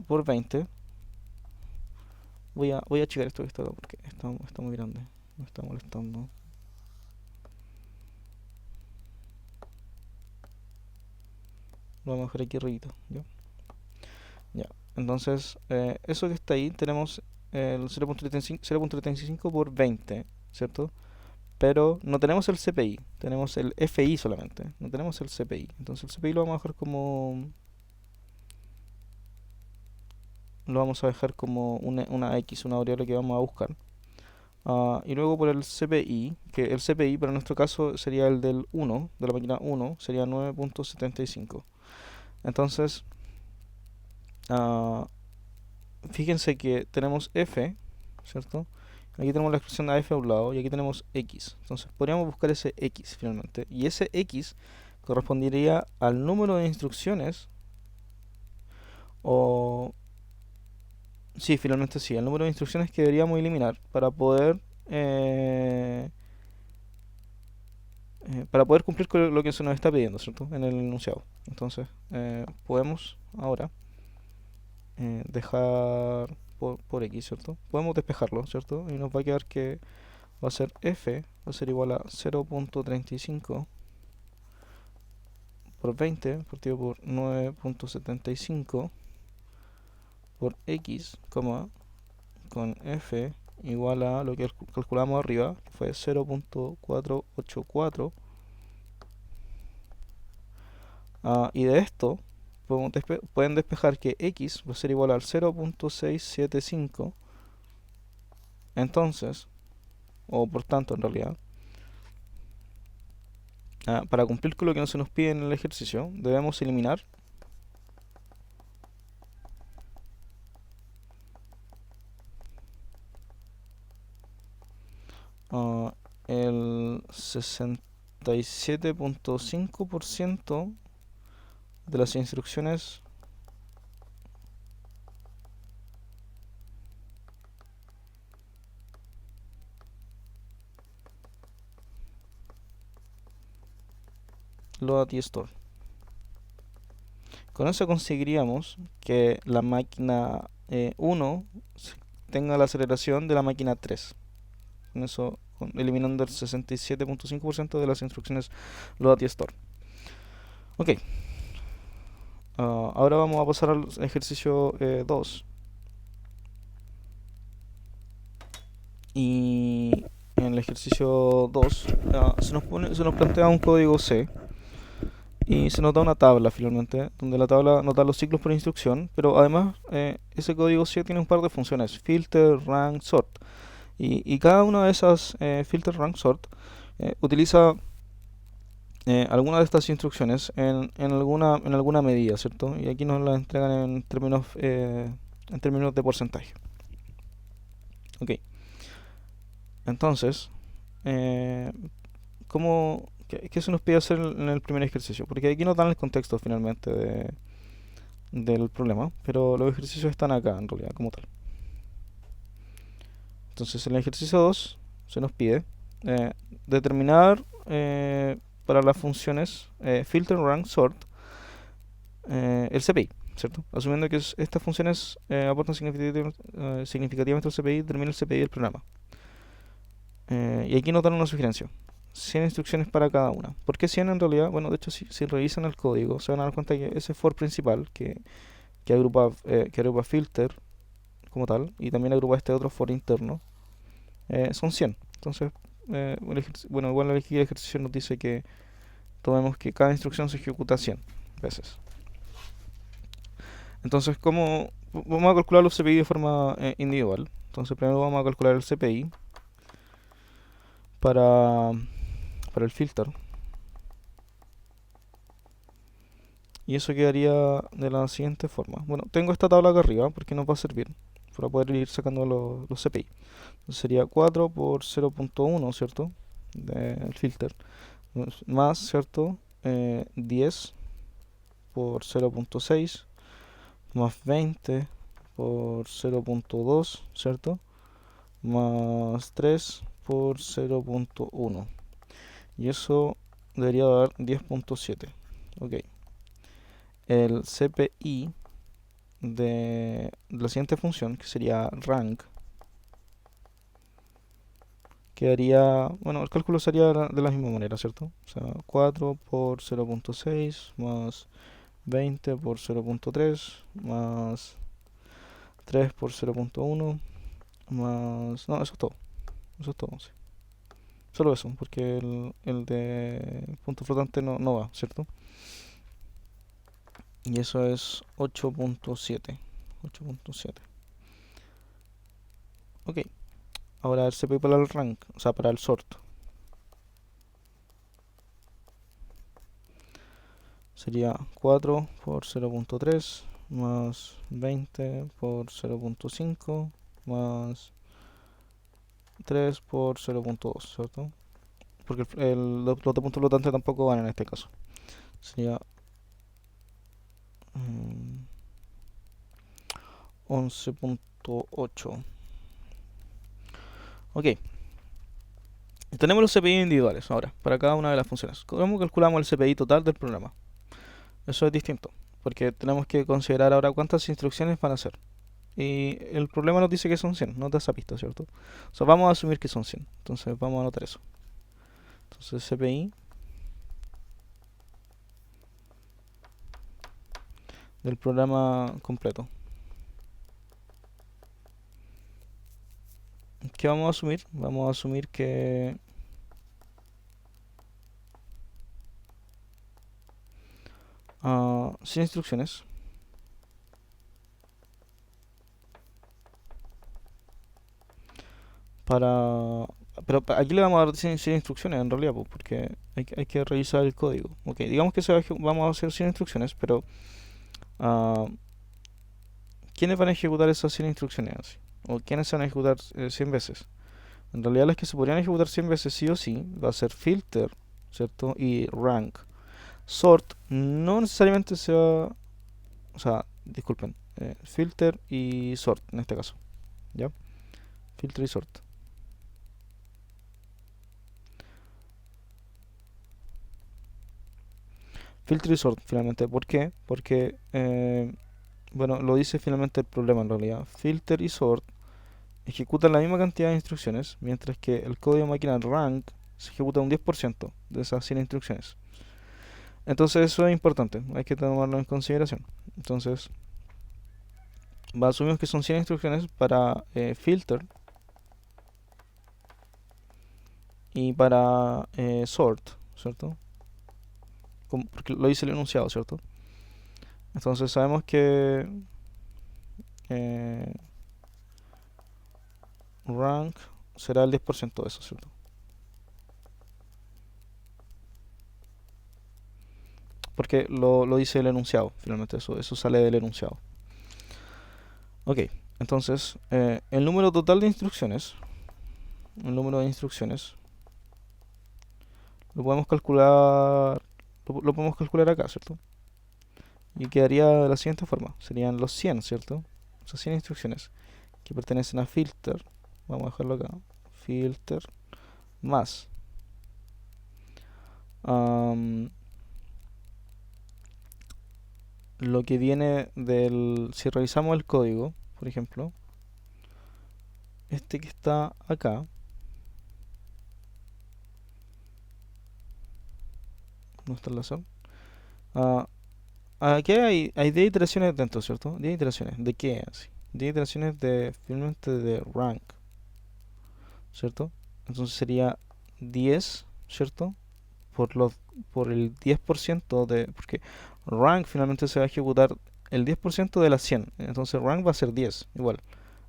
[SPEAKER 1] por 20. Voy a checar esto que está acá porque está muy grande. Me está molestando. Lo vamos a dejar aquí arribita, ¿ya? Ya. Entonces, eso que está ahí, tenemos el 0.35 por 20, ¿cierto? Pero no tenemos el CPI, tenemos el FI solamente, no tenemos el CPI. Entonces el CPI lo vamos a dejar como una X, una variable que vamos a buscar. Y luego por el CPI, que el CPI para nuestro caso sería el del 1, de la máquina 1, sería 9.75. Entonces, fíjense que tenemos F, ¿cierto? Aquí tenemos la expresión de F a un lado y aquí tenemos X. Entonces podríamos buscar ese X finalmente. Y ese X correspondería al número de instrucciones o... Sí, finalmente sí, el número de instrucciones que deberíamos eliminar para poder cumplir con lo que se nos está pidiendo, ¿cierto? En el enunciado. Entonces, podemos ahora dejar por X, ¿cierto? Podemos despejarlo, ¿cierto? Y nos va a quedar que va a ser F, va a ser igual a 0.35 por 20 partido por 9.75 por X, con F igual a lo que calculamos arriba, que fue 0.484. Y de esto pueden despejar que X va a ser igual al 0.675. Entonces, o por tanto en realidad, para cumplir con lo que no se nos pide en el ejercicio, debemos eliminar el 67.5% de las instrucciones load y store. Con eso conseguiríamos que la máquina 1 tenga la aceleración de la máquina 3. Con eso, eliminando el 67.5% de las instrucciones load y store. Ok. Ahora vamos a pasar al ejercicio 2. Y en el ejercicio 2 se nos plantea un código C y se nos da una tabla finalmente, donde la tabla nos da los ciclos por instrucción, pero además ese código C tiene un par de funciones: filter, rank, sort. Y cada una de esas filter, rank, sort utiliza alguna de estas instrucciones en alguna medida, ¿cierto? Y aquí nos la entregan en términos de porcentaje. Ok. Entonces, ¿qué se nos pide hacer en el primer ejercicio? Porque aquí nos dan el contexto finalmente del problema, pero los ejercicios están acá en realidad como tal. Entonces, en el ejercicio 2 se nos pide determinar para las funciones filter, rank, sort el CPI, ¿cierto? Asumiendo que estas funciones aportan significativamente al CPI, determina el CPI del programa. Y aquí nos dan una sugerencia: 100 instrucciones para cada una. ¿Por qué 100 en realidad? Bueno, de hecho, si revisan el código, se van a dar cuenta que ese for principal, que agrupa filter como tal, y también agrupa este otro for interno, son 100. Entonces, bueno, igual el ejercicio nos dice tomemos que cada instrucción se ejecuta 100 veces. Entonces, ¿cómo vamos a calcular los CPI de forma individual? Entonces, primero vamos a calcular el CPI para, para el filter. Y eso quedaría de la siguiente forma. Bueno, tengo esta tabla acá arriba porque nos va a servir para poder ir sacando los CPI. Entonces sería 4 por 0.1, ¿cierto? Del filter. Más, ¿cierto? 10 por 0.6 más 20 por 0.2, ¿cierto? Más 3 por 0.1. Y eso debería dar 10.7. Ok. El CPI de la siguiente función, que sería rank, quedaría, bueno, el cálculo sería de la misma manera, ¿cierto? O sea, 4 por 0.6 más 20 por 0.3 más 3 por 0.1 más... No, eso es todo. Eso es todo, sí. Solo eso, porque el de punto flotante no va, ¿cierto? Y eso es 8.7. 8.7. Ok. Ahora el CPI para el rank, o sea, para el sort. Sería 4 por 0.3 más 20 por 0.5 más 3 por 0.2, ¿cierto? Porque los de punto flotante tampoco van en este caso. Sería 11.8. Ok. Tenemos los CPI individuales ahora, para cada una de las funciones. ¿Cómo calculamos el CPI total del programa? Eso es distinto, porque tenemos que considerar ahora cuántas instrucciones van a ser. Y el problema nos dice que son 100, no da esa pista, ¿cierto? O sea, vamos a asumir que son 100. Entonces vamos a anotar eso. Entonces CPI del programa completo. ¿Qué vamos a asumir? Vamos a asumir que 100 instrucciones para... Pero aquí le vamos a dar 100 instrucciones en realidad, pues, porque hay que revisar el código. Ok, digamos que vamos a hacer 100 instrucciones, pero ah, ¿quiénes van a ejecutar esas 100 instrucciones así? ¿O quiénes se van a ejecutar 100 veces? En realidad las que se podrían ejecutar 100 veces sí o sí va a ser filter, ¿cierto? Y rank. Sort no necesariamente se va... O sea, disculpen. Filter y sort en este caso. ¿Ya? Filter y sort. Filter y sort finalmente. ¿Por qué? Porque, bueno, lo dice finalmente el problema en realidad. Filter y sort ejecutan la misma cantidad de instrucciones, mientras que el código máquina rank se ejecuta un 10% de esas 100 instrucciones. Entonces eso es importante, hay que tomarlo en consideración. Entonces, asumimos que son 100 instrucciones para filter y para sort, ¿cierto? Porque lo dice el enunciado, ¿cierto? Entonces sabemos que eh, rank será el 10% de eso, ¿cierto? Porque lo dice el enunciado, finalmente, eso sale del enunciado. Ok, entonces el número total de instrucciones, el número de instrucciones, lo podemos calcular, lo podemos calcular acá, ¿cierto? Y quedaría de la siguiente forma, serían los 100, ¿cierto? O sea, 100 instrucciones que pertenecen a filter, vamos a dejarlo acá, filter, más am, lo que viene del, si revisamos el código, por ejemplo, este que está acá, no está el láser, ah, aquí hay 10 iteraciones dentro, ¿cierto? 10 iteraciones, ¿de qué? Así, 10 iteraciones de, finalmente de rank, ¿cierto? Entonces sería 10, ¿cierto? por los, por el 10% de, porque rank finalmente se va a ejecutar el 10% de las 100, entonces rank va a ser 10, igual,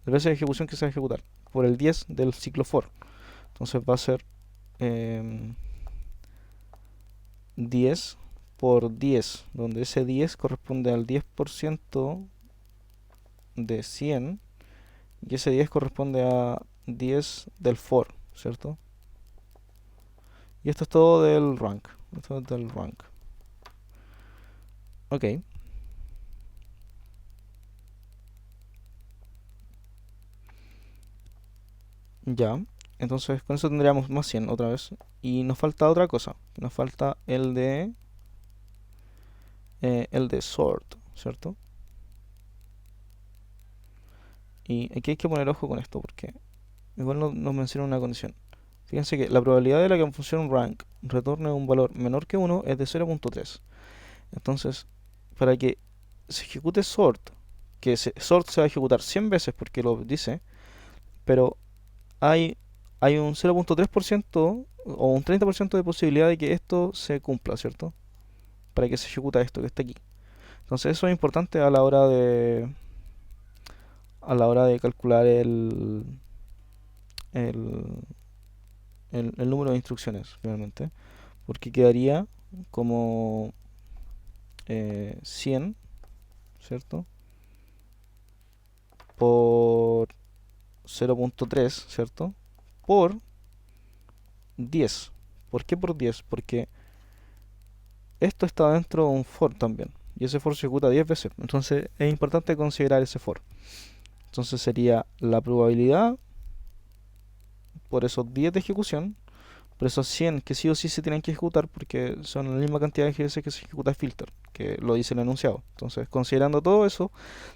[SPEAKER 1] las veces de ejecución que se va a ejecutar, por el 10 del ciclo for, entonces va a ser 10 por 10, donde ese 10 corresponde al 10% de 100 y ese 10 corresponde a 10 del for, ¿cierto? Y esto es todo del rank. Esto es del rank. Ok. Ya. Entonces con eso tendríamos más 100 otra vez. Y nos falta otra cosa. Nos falta el de sort, ¿cierto? Y aquí hay que poner ojo con esto porque igual nos menciona una condición. Fíjense que la probabilidad de la que una función rank retorne un valor menor que 1 es de 0.3. Entonces, para que se ejecute sort, sort se va a ejecutar 100 veces porque lo dice, pero hay, hay un 0.3% o un 30% de posibilidad de que esto se cumpla, ¿cierto? Para que se ejecuta esto que está aquí. Entonces eso es importante a la hora de calcular el, el número de instrucciones, finalmente. Porque quedaría como 100, ¿cierto? Por 0.3, ¿cierto? Por 10. ¿Por qué por 10? Porque esto está dentro de un for también. Y ese for se ejecuta 10 veces. Entonces es importante considerar ese for. Entonces sería la probabilidad por esos 10 de ejecución, por esos 100 que sí o sí se tienen que ejecutar porque son la misma cantidad de veces que se ejecuta filter, que lo dice el enunciado. Entonces, considerando todo eso,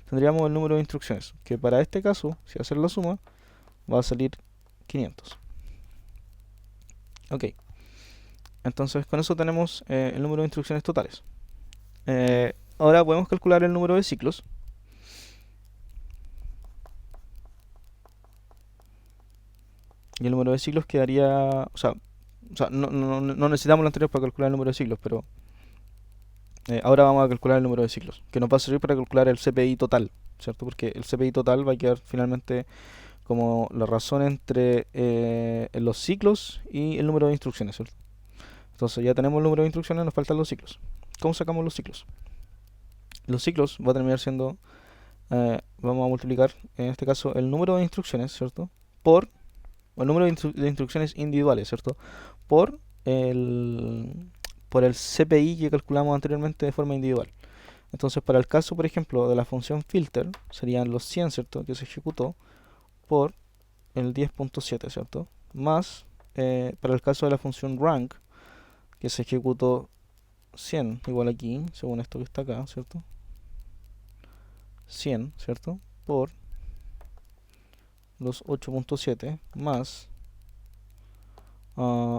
[SPEAKER 1] tendríamos el número de instrucciones, que para este caso, si hacer la suma, va a salir 500. Ok, entonces con eso tenemos el número de instrucciones totales. Ahora podemos calcular el número de ciclos. Y el número de ciclos quedaría... O sea, no necesitamos lo anterior para calcular el número de ciclos, pero ahora vamos a calcular el número de ciclos, que nos va a servir para calcular el CPI total, ¿cierto? Porque el CPI total va a quedar finalmente como la razón entre los ciclos y el número de instrucciones, ¿cierto? Entonces ya tenemos el número de instrucciones, nos faltan los ciclos. ¿Cómo sacamos los ciclos? Los ciclos va a terminar siendo, vamos a multiplicar en este caso el número de instrucciones, ¿cierto? O el número de instrucciones individuales, ¿cierto? Por el, por el CPI que calculamos anteriormente de forma individual. Entonces, para el caso, por ejemplo, de la función filter, serían los 100, ¿cierto? Que se ejecutó por el 10.7, ¿cierto? Más, para el caso de la función rank, que se ejecutó 100, igual aquí, según esto que está acá, ¿cierto? 100, ¿cierto? Por los 8.7 más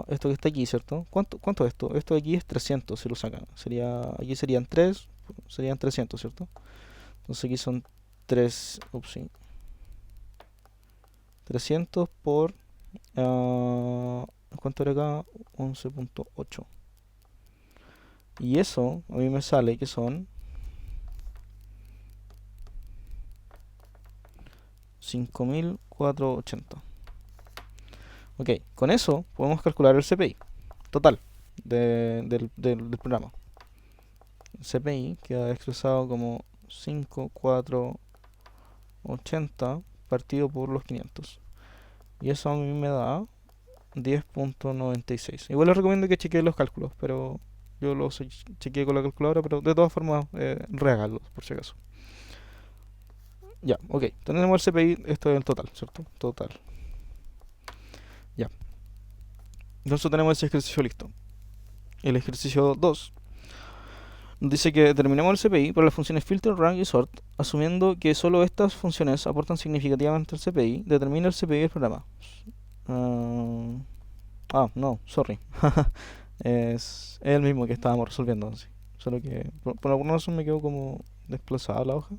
[SPEAKER 1] esto que está aquí, ¿cierto? ¿Cuánto es esto? Esto de aquí es 300 si lo sacan. Aquí serían 3, serían 300, ¿cierto? Entonces aquí son 3, sí, 300 por... ¿cuánto era acá? 11.8. Y eso a mí me sale que son 5.480. Ok, con eso podemos calcular el CPI total del programa. El CPI queda expresado como 5.480 partido por los 500. Y eso a mí me da 10.96. Igual les recomiendo que chequeen los cálculos, pero yo los chequeé con la calculadora, pero de todas formas, reháganlos por si acaso. Ya, ok. Tenemos el CPI, esto es el total, ¿cierto? Total. Ya. Entonces tenemos ese ejercicio listo. El ejercicio 2 dice que determinemos el CPI para las funciones filter, rank y sort, asumiendo que solo estas funciones aportan significativamente al CPI, determina el CPI del programa. No, sorry. Es el mismo que estábamos resolviendo, así. Solo que por alguna razón me quedó como desplazada la hoja.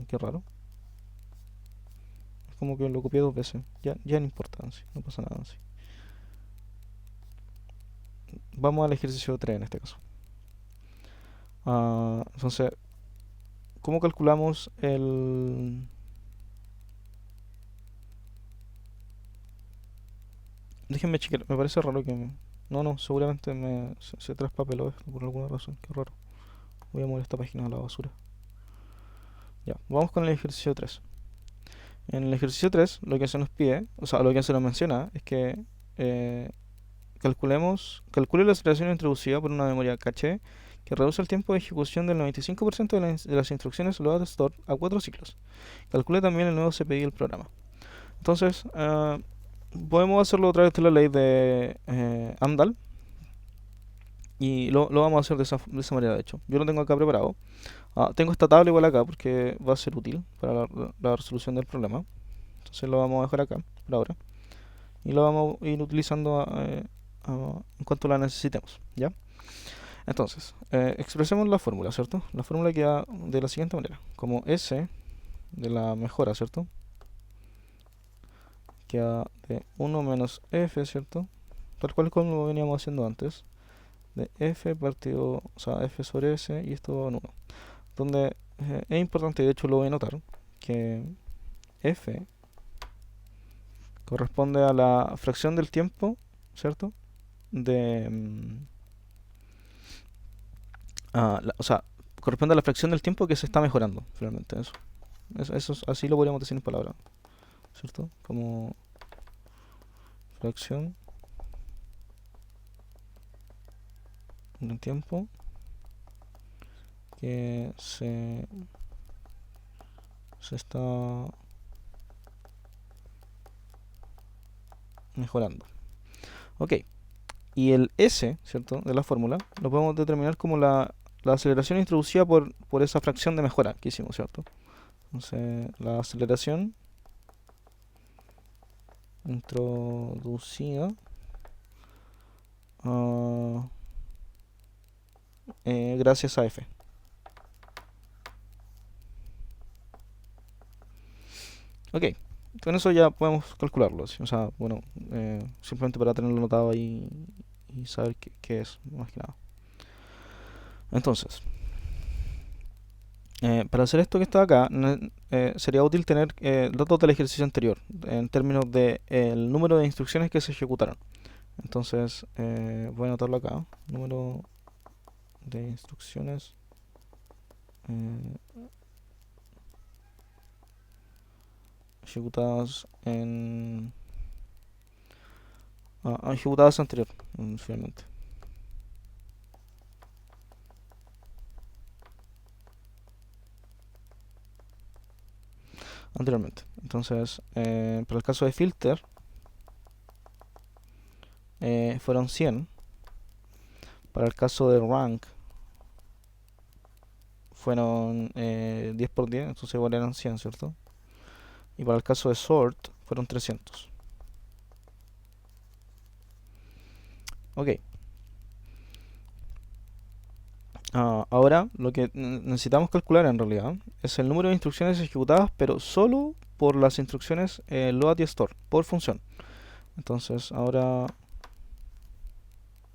[SPEAKER 1] Qué raro. Es como que lo copié dos veces. Ya no importa, así. No pasa nada, así. vamos al ejercicio 3 en este caso. Entonces, ¿cómo calculamos el...? Déjenme chequear, me parece raro que No, no, seguramente se traspapeló esto por alguna razón, qué raro. Voy a mover esta página a la basura. Ya, vamos con el ejercicio 3. En el ejercicio 3 lo que se nos pide, o sea, lo que se nos menciona es que eh, calcule la aceleración introducida por una memoria caché que reduce el tiempo de ejecución del 95% de las instrucciones load store a 4 ciclos. Calcule también el nuevo CPI del programa. Entonces, podemos hacerlo a través de la ley de Amdahl y lo vamos a hacer de esa manera, de hecho. Yo lo tengo acá preparado. Tengo esta tabla igual acá porque va a ser útil para la resolución del problema. Entonces lo vamos a dejar acá por ahora. Y lo vamos a ir utilizando en cuanto la necesitemos, ¿ya? Entonces, expresemos la fórmula, ¿cierto? La fórmula queda de la siguiente manera. Como S de la mejora, ¿cierto? Queda de 1 menos F, ¿cierto? Tal cual como lo veníamos haciendo antes. De F partido, o sea, F sobre S y esto va en 1. Donde es importante, de hecho lo voy a notar, que F corresponde a la fracción del tiempo, ¿cierto? De... o sea, corresponde a la fracción del tiempo que se está mejorando, finalmente, eso. Así lo podríamos decir en palabras, ¿cierto? Como fracción del tiempo que se está mejorando. Ok, y el S, ¿cierto? De la fórmula lo podemos determinar como la aceleración introducida por esa fracción de mejora que hicimos, ¿cierto? Entonces, la aceleración introducida gracias a F. Ok, con eso ya podemos calcularlo, ¿sí? O sea, bueno, simplemente para tenerlo anotado ahí y saber qué es, más que nada. Entonces, para hacer esto que está acá, sería útil tener datos del ejercicio anterior, en términos de el número de instrucciones que se ejecutaron. Entonces, voy a anotarlo acá, número de instrucciones ejecutadas ejecutadas anterior, finalmente. Anteriormente. Entonces, para el caso de filter, fueron 100. Para el caso de rank, fueron 10 por 10, entonces igual eran 100, ¿cierto? Y para el caso de sort, fueron 300. Ok. Ahora, lo que necesitamos calcular en realidad es el número de instrucciones ejecutadas, pero solo por las instrucciones load y store, por función. Entonces, ahora...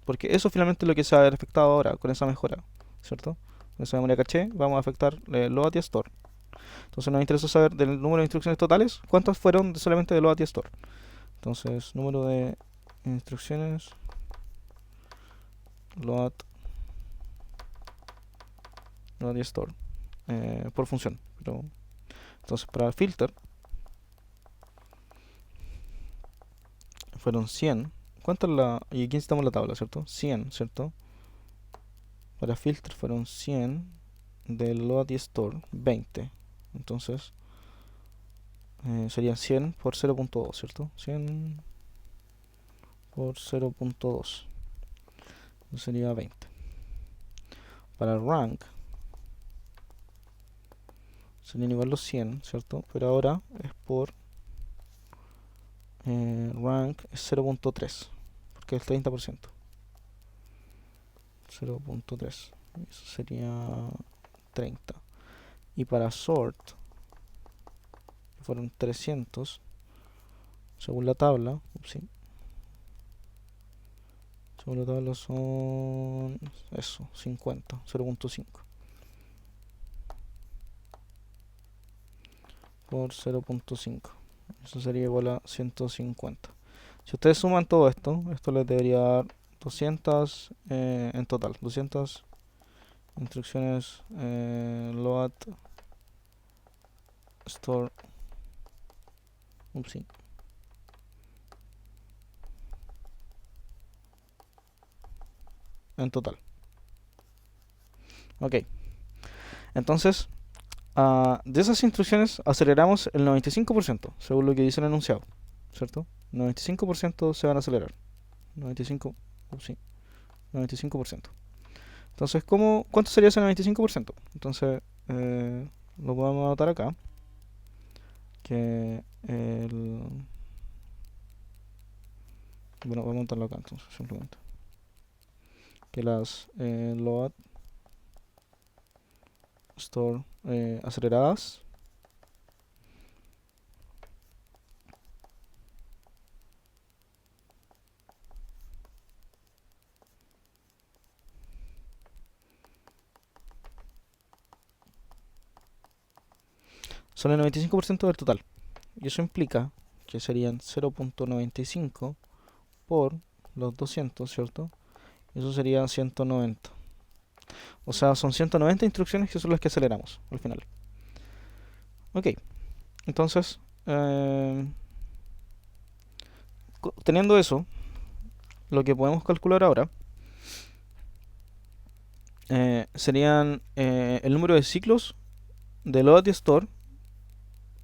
[SPEAKER 1] Porque eso finalmente es lo que se va a ver afectado ahora con esa mejora, ¿cierto? Con esa memoria caché vamos a afectar load y store. Entonces nos interesa saber del número de instrucciones totales, cuántas fueron solamente de load y store. Entonces, número de instrucciones load y store por función. Pero, entonces, para el filter fueron 100. ¿Cuánto es la...? Y aquí necesitamos la tabla, ¿cierto? 100, ¿cierto? Para filter fueron 100 de load y store, 20. Entonces, sería 100 por 0.2, ¿cierto? 100 por 0.2. Sería 20. Para rank, serían igual los 100, ¿cierto? Pero ahora es por rank es 0.3, porque es 30%. 0.3, eso sería 30. Y para sort, fueron 300, según la tabla, Según la tabla son... eso, 50, 0.5 por 0.5. Eso sería igual a 150. Si ustedes suman todo esto, esto les debería dar 200 en total. 200 instrucciones load store. Upsi. En total. Ok. Entonces, de esas instrucciones aceleramos el 95%, según lo que dice el enunciado, ¿cierto? 95% se van a acelerar. 95, sí, 95%. Entonces, ¿cuánto sería ese 95%? Entonces, lo podemos anotar acá. Que bueno, vamos a anotarlo acá entonces, simplemente. Que las load store aceleradas son el 95% del total. Y eso implica que serían 0.95 por los 200, ¿cierto? Eso sería 190. O sea, son 190 instrucciones que son las que aceleramos al final. Ok, entonces, teniendo eso, lo que podemos calcular ahora serían el número de ciclos de load y store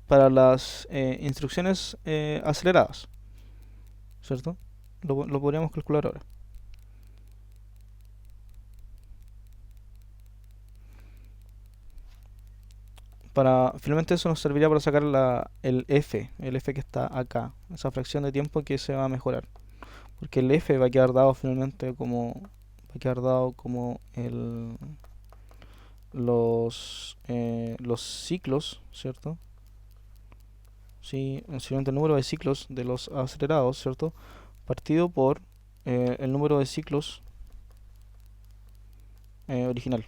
[SPEAKER 1] para las instrucciones aceleradas, ¿cierto? Lo podríamos calcular ahora. Finalmente eso nos serviría para sacar el f que está acá, esa fracción de tiempo que se va a mejorar. Porque el f va a quedar dado finalmente como los ciclos, ¿cierto? Sí, simplemente el número de ciclos de los acelerados, ¿cierto? Partido por el número de ciclos original.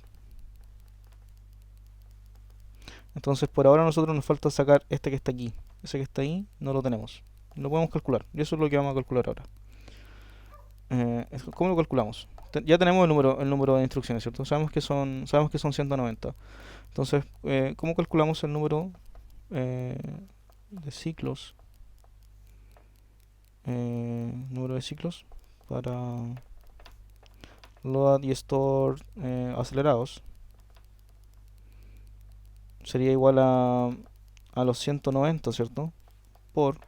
[SPEAKER 1] Entonces por ahora a nosotros nos falta sacar este que está aquí. Ese que está ahí no lo tenemos. Lo podemos calcular. Y eso es lo que vamos a calcular ahora. ¿Cómo lo calculamos? Ya tenemos el número de instrucciones, ¿cierto? Sabemos que son 190. Entonces, ¿cómo calculamos el número de ciclos? Número de ciclos para load y store acelerados sería igual a los 190, ¿cierto? Por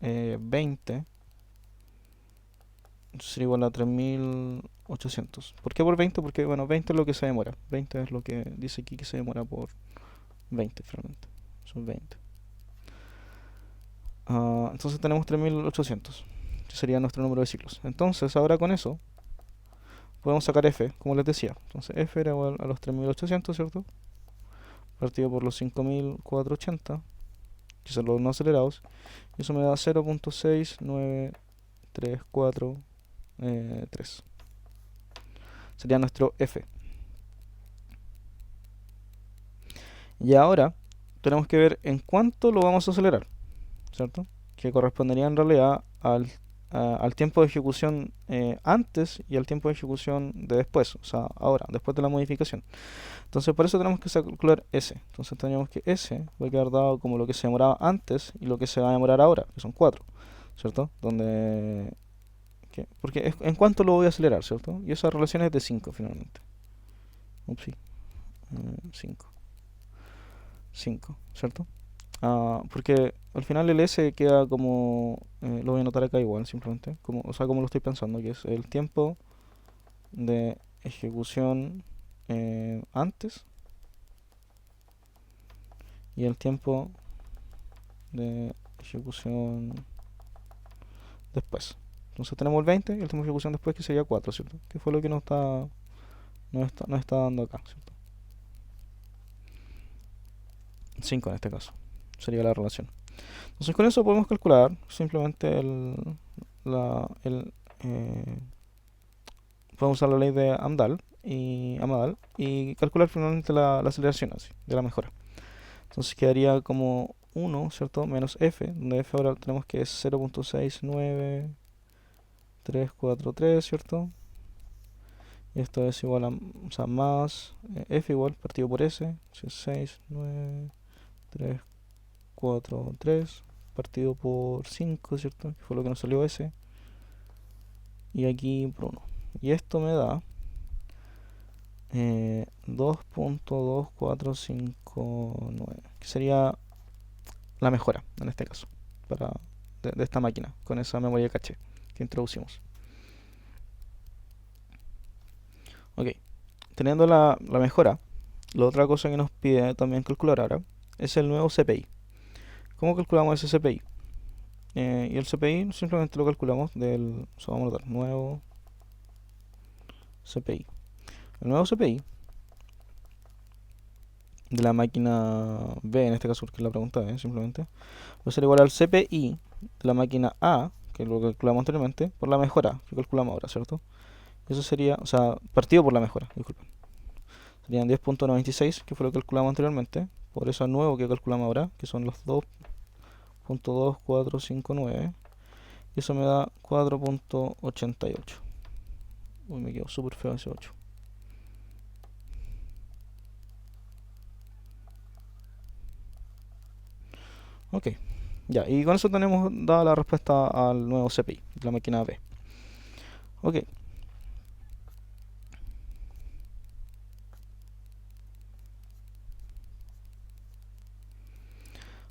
[SPEAKER 1] 20 sería igual a 3800. ¿Por qué por 20? Porque, bueno, 20 es lo que se demora. 20 es lo que dice aquí que se demora por 20, finalmente. Son 20. Entonces tenemos 3800, que sería nuestro número de ciclos. Entonces, ahora con eso, podemos sacar f, como les decía. Entonces, f era igual a los 3800, ¿cierto? Partido por los 5480, que son los no acelerados. Y eso me da 0.69343. Sería nuestro f. Y ahora tenemos que ver en cuánto lo vamos a acelerar, ¿cierto? Que correspondería en realidad al tiempo de ejecución antes y al tiempo de ejecución de después, o sea, ahora, después de la modificación. Entonces por eso tenemos que calcular S. Entonces tenemos que S va a quedar dado como lo que se demoraba antes y lo que se va a demorar ahora, que son 4, ¿cierto? Porque en cuánto lo voy a acelerar, ¿cierto? Y esa relación es de 5 finalmente. Upsi. 5. 5, ¿cierto? Porque al final el S queda como, lo voy a anotar acá igual, simplemente, o sea, como lo estoy pensando, que es el tiempo de ejecución antes y el tiempo de ejecución después. Entonces tenemos el 20 y el tiempo de ejecución después, que sería 4, ¿cierto? Que fue lo que nos está dando acá, ¿cierto? 5 en este caso sería la relación. Entonces con eso podemos calcular simplemente podemos usar la ley de Amadal y calcular finalmente la aceleración así, de la mejora. Entonces quedaría como 1, ¿cierto? Menos f, donde f ahora tenemos que es 0.69343, ¿cierto? Y esto es igual a, o sea, más f igual partido por s, 6, 9, 3, 4, 3, partido por 5, ¿cierto? Que fue lo que nos salió s. Y aquí por 1. Y esto me da 2.2459, que sería la mejora en este caso para de esta máquina con esa memoria caché que introducimos. Ok, teniendo la mejora, la otra cosa que nos pide también calcular ahora es el nuevo CPI. ¿Cómo calculamos ese CPI? Y el CPI simplemente lo calculamos del, o sea, vamos a dar nuevo CPI. El nuevo CPI de la máquina B, en este caso porque es la pregunta B, simplemente, va a ser igual al CPI de la máquina A, que es lo que calculamos anteriormente, por la mejora que calculamos ahora, ¿cierto? Eso sería, o sea, partido por la mejora, disculpen. Serían 10.96, que fue lo que calculamos anteriormente, por eso nuevo que calculamos ahora, que son los 2.2459, y eso me da 4.88. Uy, me quedó súper feo ese 8. Ok, ya, y con eso tenemos dada la respuesta al nuevo CPI de la máquina B. Ok.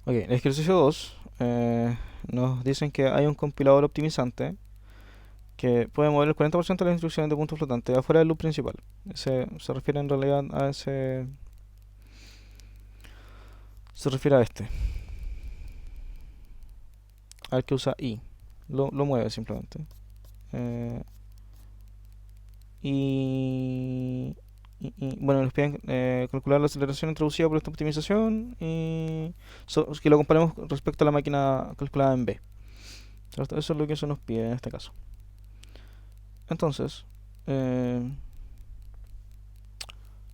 [SPEAKER 1] Ok, el ejercicio 2 nos dicen que hay un compilador optimizante que puede mover el 40% de las instrucciones de punto flotante afuera del loop principal. Se refiere en realidad a ese... Se refiere a este. Al que usa i. Lo mueve simplemente. Eh, bueno, nos piden calcular la aceleración introducida por esta optimización y que lo comparemos respecto a la máquina calculada en B. ¿Cierto? Eso es lo que se nos pide en este caso. Entonces,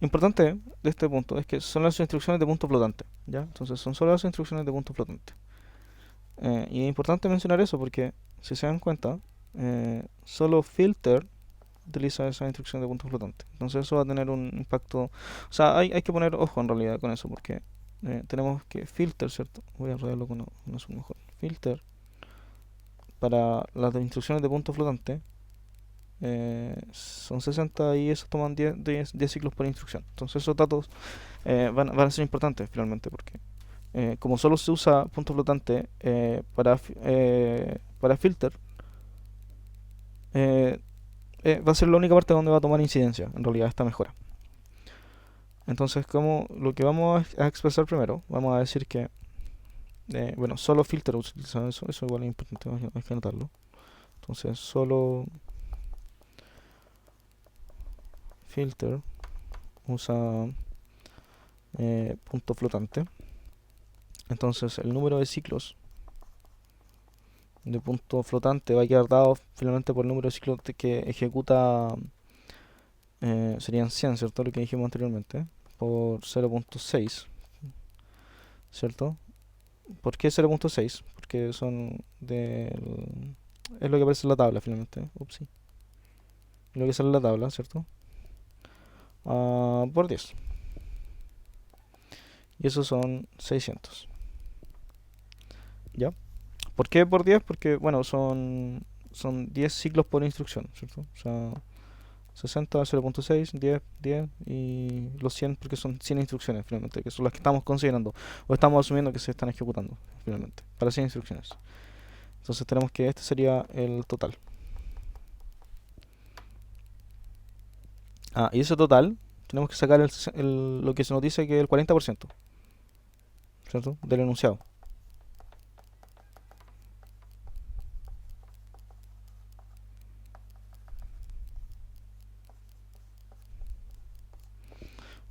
[SPEAKER 1] importante de este punto es que son las instrucciones de punto flotante, ¿ya? Entonces son solo las instrucciones de punto flotante. Y es importante mencionar eso porque, si se dan cuenta, solo filter utiliza esa instrucción de punto flotante. Entonces eso va a tener un impacto... O sea, hay que poner ojo en realidad con eso porque tenemos que filter, ¿cierto? Voy a enredarlo con un azul mejor. Filter para las instrucciones de punto flotante son 60 y eso toman 10 ciclos por instrucción. Entonces esos datos van a ser importantes finalmente porque como solo se usa punto flotante para filter, eh, va a ser la única parte donde va a tomar incidencia en realidad esta mejora. Entonces, como lo que vamos a expresar primero, vamos a decir que bueno, solo filter utiliza eso igual es importante, hay que anotarlo. Entonces, solo filter usa punto flotante. Entonces, el número de ciclos de punto flotante va a quedar dado finalmente por el número de ciclos que ejecuta, serían 100, ¿cierto? Lo que dijimos anteriormente, por 0.6, ¿cierto? ¿Por qué 0.6? Porque son del... Es lo que aparece en la tabla finalmente. Upsi. Lo que sale en la tabla, ¿cierto? Por 10. Y esos son 600. ¿Ya? ¿Por qué por 10? Porque, bueno, son 10 ciclos por instrucción, ¿cierto? O sea, 60, 0.6, 10, 10 y los 100 porque son 100 instrucciones finalmente, que son las que estamos considerando o estamos asumiendo que se están ejecutando finalmente, para 100 instrucciones. Entonces tenemos que este sería el total. Y ese total tenemos que sacar lo que se nos dice que es el 40%, ¿cierto? Del enunciado.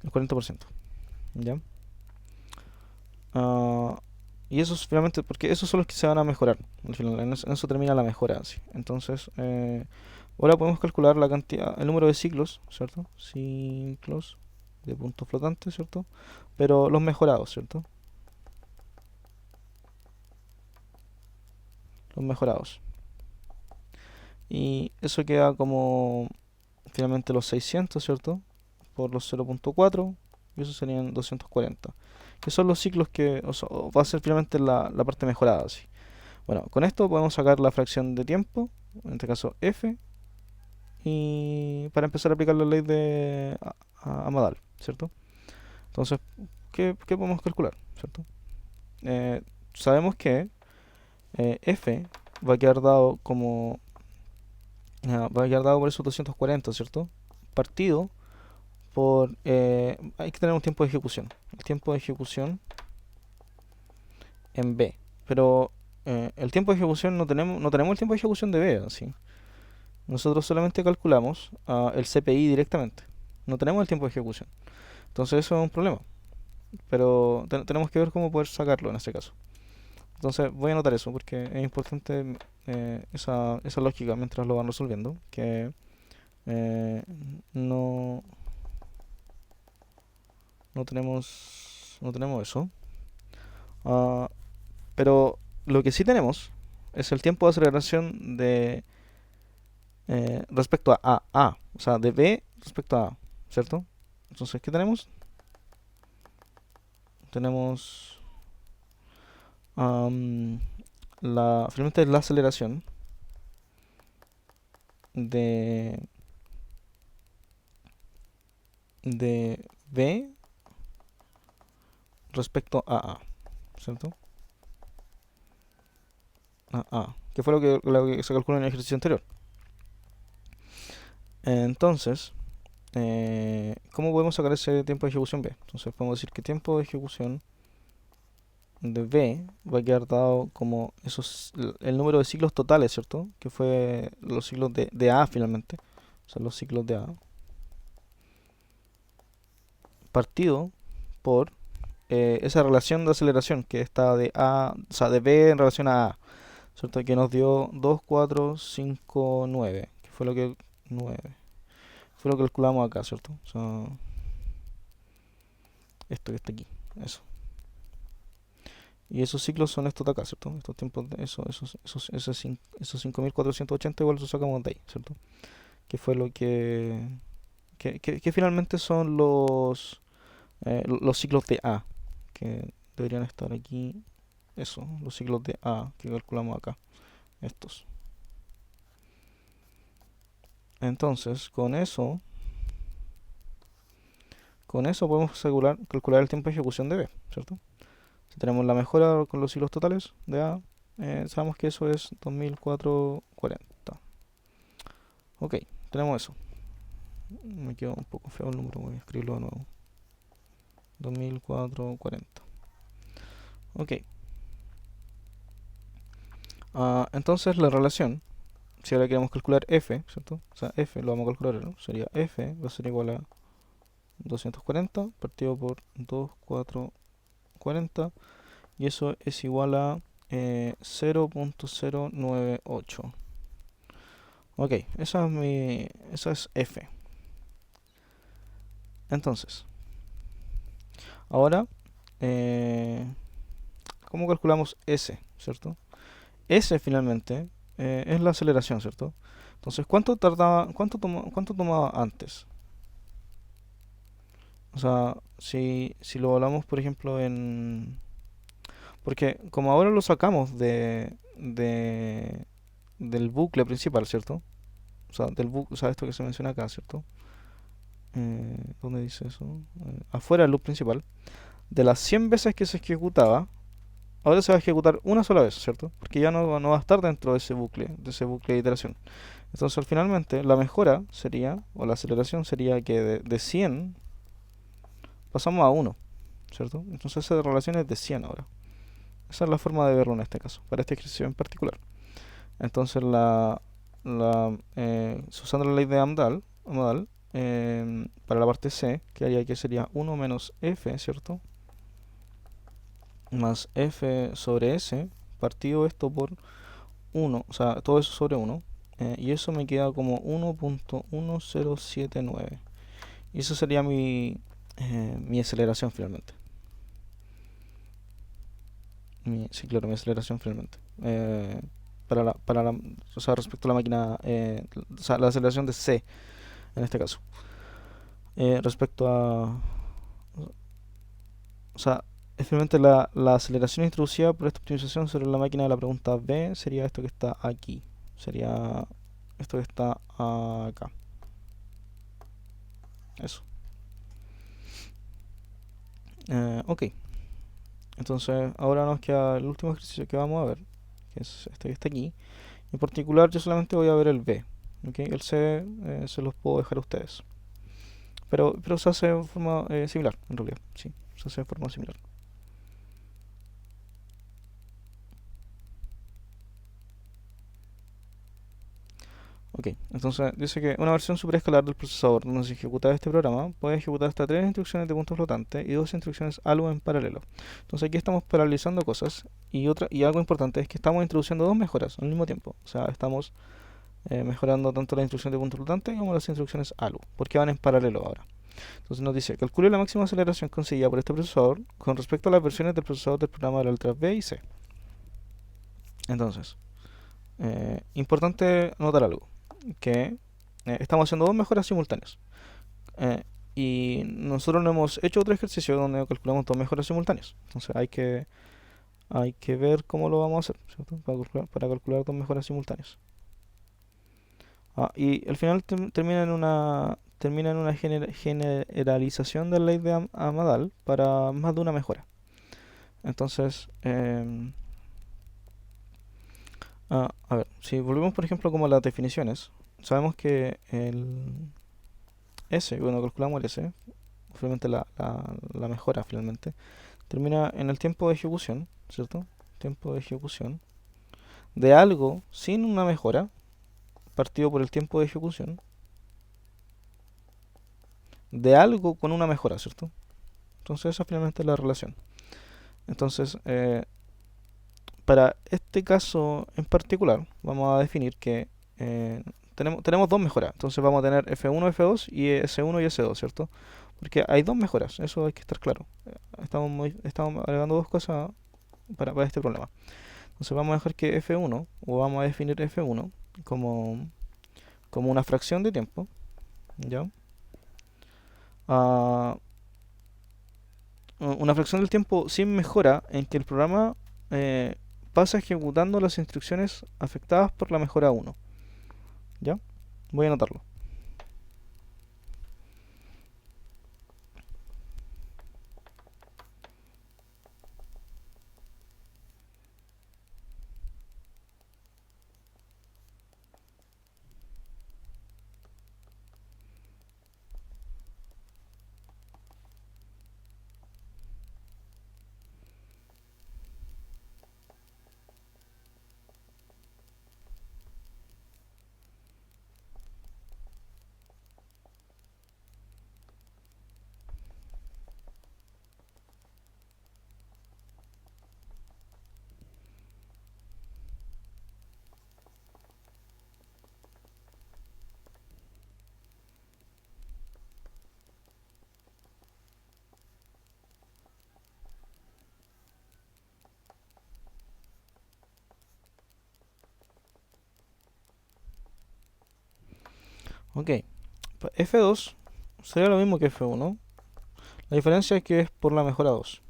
[SPEAKER 1] El 40%. ¿Ya? Y eso es finalmente, porque esos son los que se van a mejorar. Al final, en eso termina la mejora. Así. Entonces, Ahora podemos calcular la cantidad, el número de ciclos, ¿cierto? Ciclos de puntos flotantes, ¿cierto? Pero los mejorados, ¿cierto? Los mejorados. Y eso queda como finalmente los 600, ¿cierto? Por los 0.4, y eso serían 240. Que son los ciclos que o sea, va a ser finalmente la parte mejorada, así. Bueno, con esto podemos sacar la fracción de tiempo, en este caso f, y para empezar a aplicar la ley de Amadal, ¿cierto? Entonces, ¿qué podemos calcular, ¿cierto? Sabemos que f va a quedar dado como va a quedar dado por esos 240, ¿cierto? Partido por hay que tener un tiempo de ejecución. El tiempo de ejecución en B. Pero el tiempo de ejecución no tenemos el tiempo de ejecución de B, así. Nosotros solamente calculamos el CPI directamente. No tenemos el tiempo de ejecución. Entonces eso es un problema. Pero tenemos que ver cómo poder sacarlo en este caso. Entonces voy a anotar eso porque es importante esa lógica mientras lo van resolviendo. Que eh, no, no tenemos eso. Ah, pero lo que sí tenemos es el tiempo de aceleración de respecto a A, o sea, de B respecto a A, ¿cierto? Entonces, ¿qué tenemos? Tenemos am, finalmente la aceleración de, de B respecto a A, ¿cierto? A A, que fue lo que se calculó en el ejercicio anterior. Entonces, ¿cómo podemos sacar ese tiempo de ejecución B? Entonces podemos decir que tiempo de ejecución de B va a quedar dado como el número de ciclos totales, ¿cierto? Que fue los ciclos de A finalmente. O sea, los ciclos de A. Partido por esa relación de aceleración que está de A, o sea, de B en relación a A, ¿cierto? Que nos dio 2, 4, 5, 9. Que fue lo que... 9. Fue lo que calculamos acá, ¿cierto? O sea, esto que está aquí. Eso. Y esos ciclos son estos de acá, ¿cierto? Estos tiempos, esos 5480 igual los sacamos de ahí, ¿cierto? Que fue lo que finalmente son los ciclos de A, que deberían estar aquí, eso, los ciclos de A que calculamos acá, estos. Entonces, con eso podemos calcular el tiempo de ejecución de B, ¿cierto? Si tenemos la mejora con los ciclos totales de A, sabemos que eso es 2440. Ok, tenemos eso. Me quedó un poco feo el número, voy a escribirlo de nuevo. 2440. Ok. Entonces la relación, si ahora queremos calcular f, ¿cierto? O sea, f lo vamos a calcular, ¿no? Sería f va a ser igual a 240 partido por 2440 y eso es igual a 0.098. Ok, esa es f. Entonces, ahora, ¿cómo calculamos s, ¿cierto? S finalmente es la aceleración, ¿cierto? Entonces, cuánto tomaba antes? O sea, si lo hablamos, por ejemplo, porque como ahora lo sacamos del bucle principal, ¿cierto? O sea, o sea, esto que se menciona acá, ¿cierto? ¿Dónde dice eso? Afuera del loop principal. De las 100 veces que se ejecutaba, ahora se va a ejecutar una sola vez, ¿cierto? Porque ya no va a estar dentro de ese bucle de iteración. Entonces, finalmente, la mejora sería, o la aceleración sería que de 100 pasamos a 1, ¿cierto? Entonces esa relación es de 100 ahora. Esa es la forma de verlo en este caso, para este ejercicio en particular. Entonces, usando la ley de Amdahl, para la parte C, que haría que sería 1 menos f, ¿cierto? Más f sobre s, partido esto por 1, o sea, todo eso sobre 1, y eso me queda como 1.1079. Y eso sería mi aceleración finalmente. Sí, claro, mi aceleración finalmente. O sea, respecto a la máquina, o sea, la aceleración de C en este caso. Respecto a, o sea, finalmente la aceleración introducida por esta optimización sobre la máquina de la pregunta B sería esto que está aquí. Sería esto que está acá. Eso. Ok. Entonces, ahora nos queda el último ejercicio que vamos a ver, que es este que está aquí. En particular, yo solamente voy a ver el B. ¿Ok? El C se los puedo dejar a ustedes. Pero se hace de forma similar, en realidad. Sí, se hace de forma similar. Ok, entonces dice que una versión superescalar del procesador donde se ejecuta este programa puede ejecutar hasta 3 instrucciones de punto flotante y 2 instrucciones ALU en paralelo. Entonces aquí estamos paralelizando cosas y algo importante es que estamos introduciendo dos mejoras al mismo tiempo. O sea, estamos mejorando tanto la instrucción de punto flotante como las instrucciones ALU, porque van en paralelo ahora. Entonces nos dice, calcule la máxima aceleración conseguida por este procesador con respecto a las versiones del procesador del programa de la letra B y C. Entonces, importante notar algo, que estamos haciendo dos mejoras simultáneas. Eh, y nosotros no hemos hecho otro ejercicio donde calculamos dos mejoras simultáneas. Entonces hay que ver cómo lo vamos a hacer, ¿cierto? Para calcular dos mejoras simultáneas. Y al final termina en una generalización de la ley de Amadal para más de una mejora. Entonces, a ver, si volvemos por ejemplo como a las definiciones, sabemos que el S, cuando calculamos el S, finalmente la mejora finalmente, termina en el tiempo de ejecución, ¿cierto? Tiempo de ejecución de algo sin una mejora, partido por el tiempo de ejecución de algo con una mejora, ¿cierto? Entonces esa finalmente es la relación. Entonces, para este caso en particular, vamos a definir que tenemos dos mejoras. Entonces vamos a tener F1, F2 y S1 y S2, ¿cierto? Porque hay dos mejoras, eso hay que estar claro. Estamos agregando dos cosas para este problema. Entonces vamos a dejar que F1, o vamos a definir F1 como una fracción de tiempo, ¿ya? Ah, una fracción del tiempo sin mejora en que el programa eh, pasa ejecutando las instrucciones afectadas por la mejora 1. ¿Ya? Voy a anotarlo. Ok. F2 sería lo mismo que F1. La diferencia es que es por la mejora 2.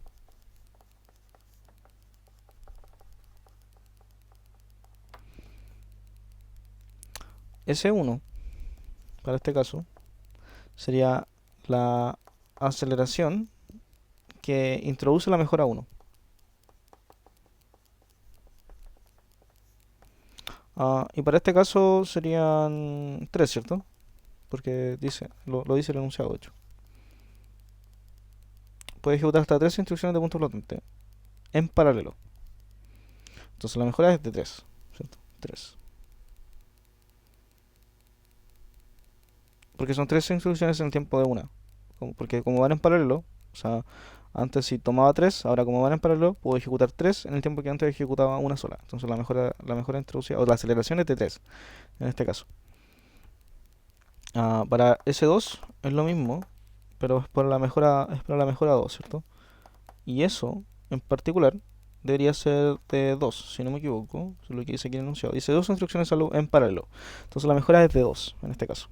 [SPEAKER 1] S1, para este caso, sería la aceleración que introduce la mejora 1. Y para este caso serían 3, ¿cierto? Porque lo dice el enunciado 8. Puede ejecutar hasta 3 instrucciones de punto flotante en paralelo. Entonces la mejora es de 3, ¿cierto? 3. Porque son 3 instrucciones en el tiempo de una. Porque como van en paralelo, o sea, Antes si tomaba 3, ahora como van en paralelo, puedo ejecutar 3 en el tiempo que antes ejecutaba una sola. Entonces la mejora introducida, o la aceleración es de 3 en este caso. Para S2 es lo mismo, pero es para la mejora 2, ¿cierto? Y eso, en particular, debería ser de 2, si no me equivoco. Eso es lo que dice aquí en el enunciado. Dice 2 instrucciones en paralelo. Entonces la mejora es de 2, en este caso.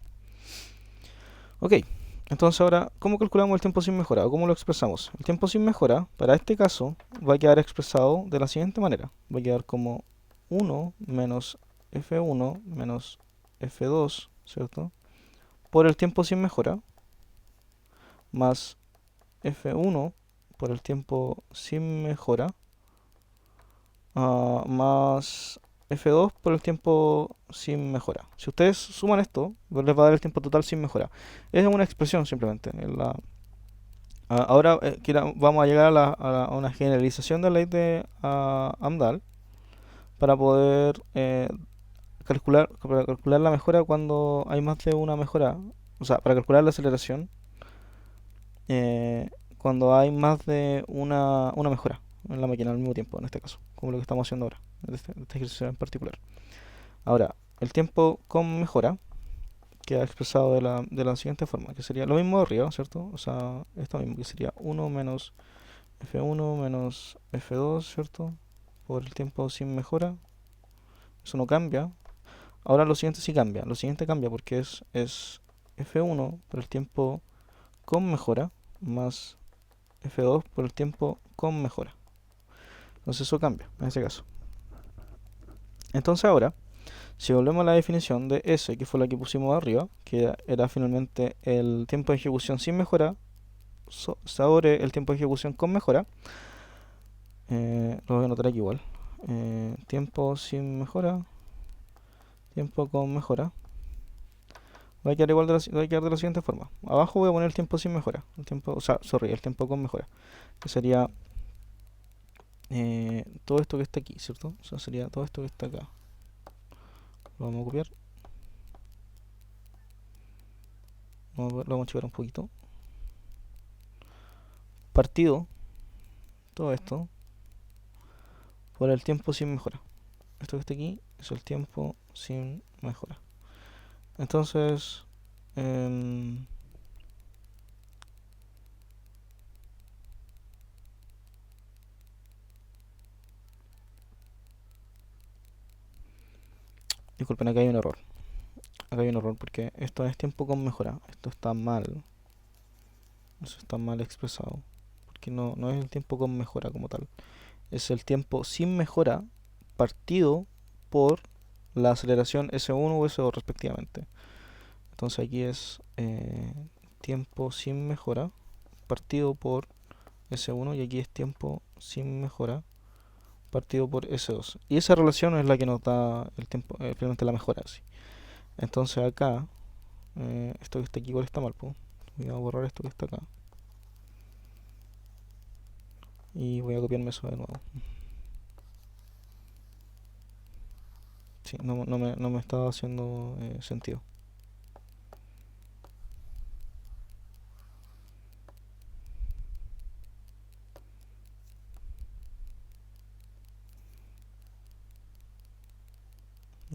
[SPEAKER 1] Ok, entonces ahora, ¿cómo calculamos el tiempo sin mejora? ¿O cómo lo expresamos? El tiempo sin mejora, para este caso, va a quedar expresado de la siguiente manera. Va a quedar como 1 menos F1 menos F2, ¿cierto? Por el tiempo sin mejora, más F1 por el tiempo sin mejora, más F2 por el tiempo sin mejora. Si ustedes suman esto, les va a dar el tiempo total sin mejora. Es una expresión simplemente. Ahora vamos a llegar a una generalización de la ley de Amdahl para poder calcular la mejora cuando hay más de una mejora. O sea, para calcular la aceleración cuando hay más de una mejora en la máquina al mismo tiempo, en este caso, como lo que estamos haciendo ahora, este ejercicio en particular. Ahora, el tiempo con mejora queda expresado de la siguiente forma, que sería lo mismo de arriba, ¿cierto? O sea, esto mismo, que sería 1 menos F1 menos F2, ¿cierto? Por el tiempo sin mejora. Eso no cambia. Ahora lo siguiente sí cambia. Lo siguiente cambia porque es F1 por el tiempo con mejora más F2 por el tiempo con mejora. Entonces eso cambia en este caso. Entonces ahora, si volvemos a la definición de S, que fue la que pusimos arriba, que era finalmente el tiempo de ejecución sin mejora sobre el tiempo de ejecución con mejora, lo voy a anotar aquí igual. Tiempo sin mejora, tiempo con mejora. Va a quedar igual va a quedar de la siguiente forma. Abajo voy a poner el tiempo sin mejora, el tiempo con mejora, que sería todo esto que está aquí, ¿cierto? O sea, sería todo esto que está acá. Lo vamos a copiar. Lo vamos a achicar un poquito. Partido, todo esto, por el tiempo sin mejora. Esto que está aquí es el tiempo sin mejora. Entonces, disculpen, acá hay un error. Acá hay un error porque esto es tiempo con mejora. Esto está mal. Eso está mal expresado. Porque no es el tiempo con mejora como tal. Es el tiempo sin mejora partido por la aceleración S1 o S2 respectivamente. Entonces aquí es tiempo sin mejora partido por S1 y aquí es tiempo sin mejora partido por S2. Y esa relación es la que nos da el tiempo, finalmente la mejora. ¿Sí? Entonces acá, esto que está aquí igual está mal. Voy a borrar esto que está acá. Y voy a copiarme eso de nuevo. Sí, no me estaba haciendo sentido.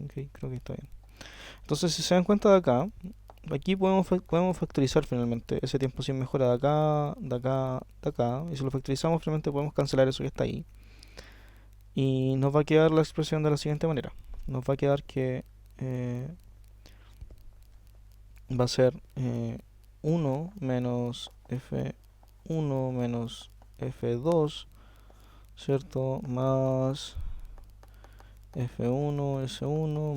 [SPEAKER 1] Ok, creo que está bien. Entonces, si se dan cuenta de acá, aquí podemos factorizar finalmente ese tiempo sin mejora de acá, de acá, de acá. Y si lo factorizamos, finalmente podemos cancelar eso que está ahí. Y nos va a quedar la expresión de la siguiente manera. Nos va a quedar que va a ser 1 menos F1 menos F2, ¿cierto? Más F1 S1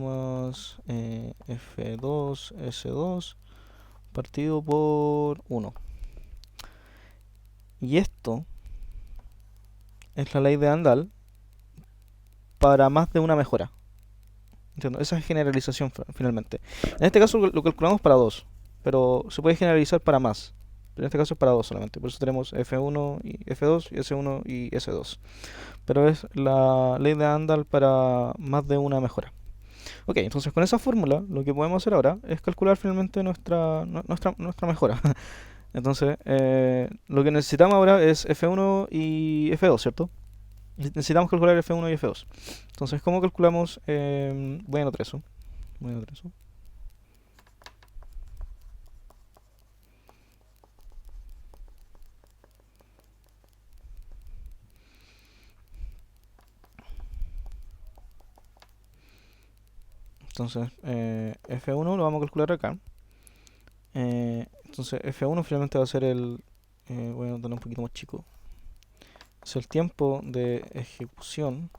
[SPEAKER 1] más F2 S2 partido por 1. Y esto es la ley de Andal para más de una mejora. ¿Entiendo? Esa es generalización finalmente. En este caso lo calculamos para 2, pero se puede generalizar para más. Pero en este caso es para 2 solamente. Por eso tenemos F1 y F2 y S1 y S2. Pero es la ley de Andal para más de una mejora. Ok, entonces con esa fórmula lo que podemos hacer ahora es calcular finalmente nuestra mejora. Entonces, lo que necesitamos ahora es F1 y F2, ¿cierto? Necesitamos calcular F1 y F2. Entonces, ¿cómo calculamos? Voy a anotar eso. Voy a anotar eso. Entonces, F1 lo vamos a calcular acá. Entonces, F1 finalmente va a ser voy a anotarlo un poquito más chico. Es el tiempo de ejecución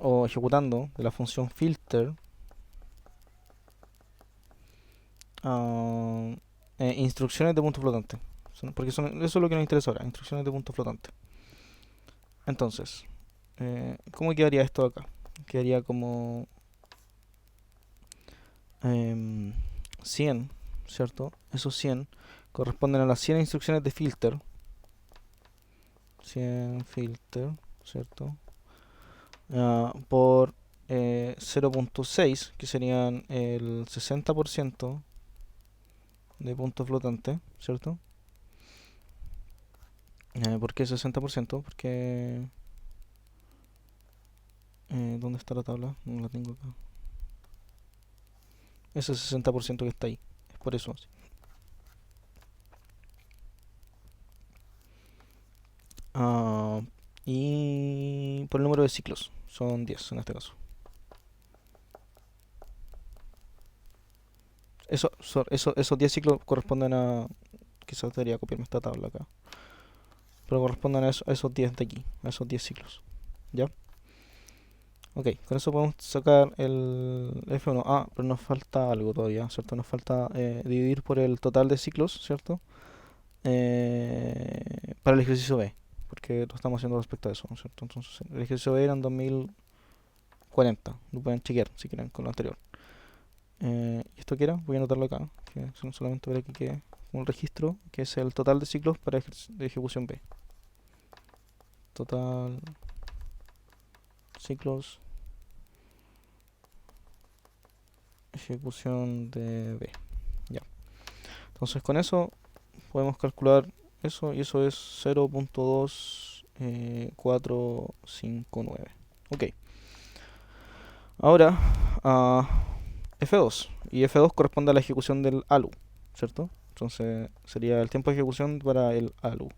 [SPEAKER 1] o ejecutando de la función filter a instrucciones de punto flotante. Porque eso es lo que nos interesa ahora, instrucciones de punto flotante. Entonces, ¿cómo quedaría esto acá? Quedaría como 100, ¿cierto? Esos 100 corresponden a las 100 instrucciones de filter. 100 filter, ¿cierto? Por 0.6, que serían el 60% de punto flotante, ¿cierto? ¿Por qué 60%? Porque... ¿dónde está la tabla? No la tengo acá. Ese 60% que está ahí. Es por eso. Ah, y por el número de ciclos. Son 10 en este caso. Esos 10 ciclos corresponden a... Quizás debería copiarme esta tabla acá. Pero corresponden a esos 10 de aquí. A esos 10 ciclos. ¿Ya? Ok, con eso podemos sacar el F1. Ah, pero nos falta algo todavía, ¿cierto? Nos falta dividir por el total de ciclos, ¿cierto? Para el ejercicio B, porque lo estamos haciendo respecto a eso, ¿no es cierto? Entonces, el ejercicio B eran 2040, lo pueden chequear si quieren con lo anterior. ¿Y esto qué era? Voy a anotarlo acá, que son solamente para que quede un registro, que es el total de ciclos para de ejecución B. Total ciclos ejecución de B. Ya. Entonces con eso podemos calcular eso y eso es 0.2459. Ok. Ahora F2. Y F2 corresponde a la ejecución del ALU, ¿cierto? Entonces sería el tiempo de ejecución para el ALU.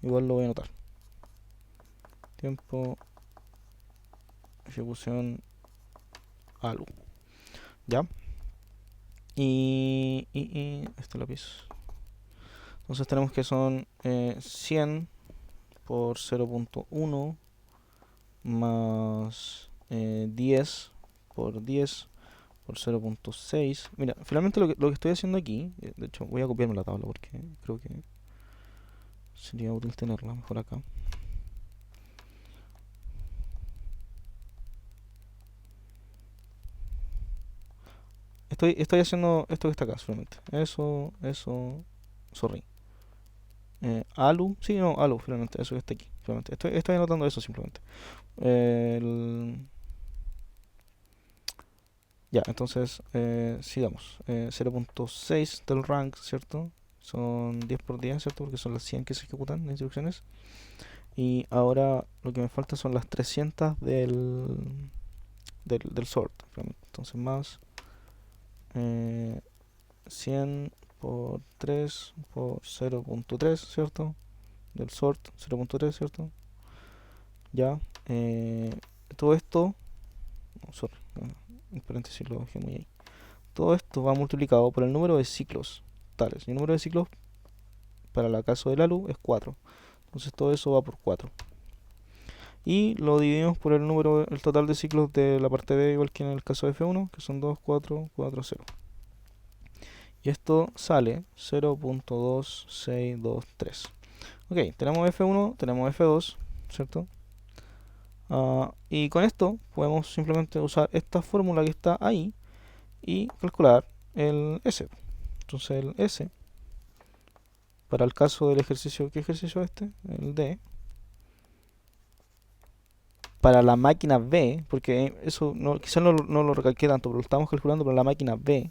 [SPEAKER 1] Igual lo voy a anotar. Tiempo ejecución ALU. ¿Ya? Y este lápiz. Entonces tenemos que son 100 por 0.1 más 10 por 10 por 0.6. Mira, finalmente lo que estoy haciendo aquí, de hecho voy a copiarme la tabla porque creo que sería útil tenerla mejor acá. Estoy haciendo esto que está acá solamente. Eso, sorry. Alu, sí, no, Alu, finalmente, eso que está aquí. Finalmente. Estoy anotando eso simplemente. El- Ya, entonces sigamos. 0.6 del rank, ¿cierto? Son 10 por 10, ¿cierto? Porque son las 100 que se ejecutan las instrucciones. Y ahora lo que me falta son las 300 del sort. Entonces más 100 por 3 por 0.3, ¿cierto? Del sort 0.3, ¿cierto? Ya. Todo esto... No, sorry, en paréntesis lo dejé muy ahí. Todo esto va multiplicado por el número de ciclos tales. Y el número de ciclos para el caso del ALU es 4. Entonces todo eso va por 4. Y lo dividimos por el total de ciclos de la parte B, igual que en el caso de F1, que son 2, 4, 4, 0. Y esto sale 0.2623. Ok, tenemos F1, tenemos F2, ¿cierto? Y con esto podemos simplemente usar esta fórmula que está ahí y calcular el S. Entonces el S, para el caso del ejercicio, ¿qué ejercicio es este? El D. Para la máquina B, porque eso no, quizás no lo recalqué tanto, pero lo estamos calculando para la máquina B.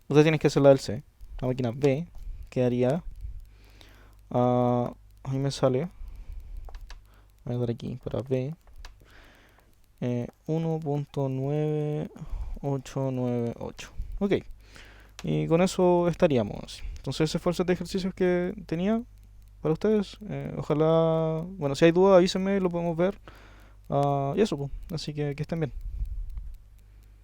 [SPEAKER 1] Usted tiene que hacer la del C. La máquina B quedaría... a mí me sale... Voy a dar aquí para B. 1.9898. Ok. Y con eso estaríamos. Entonces ese fue el set de ejercicios que tenía para ustedes. Ojalá... Bueno, si hay dudas avísenme, lo podemos ver. Y eso, pues. Así que estén bien.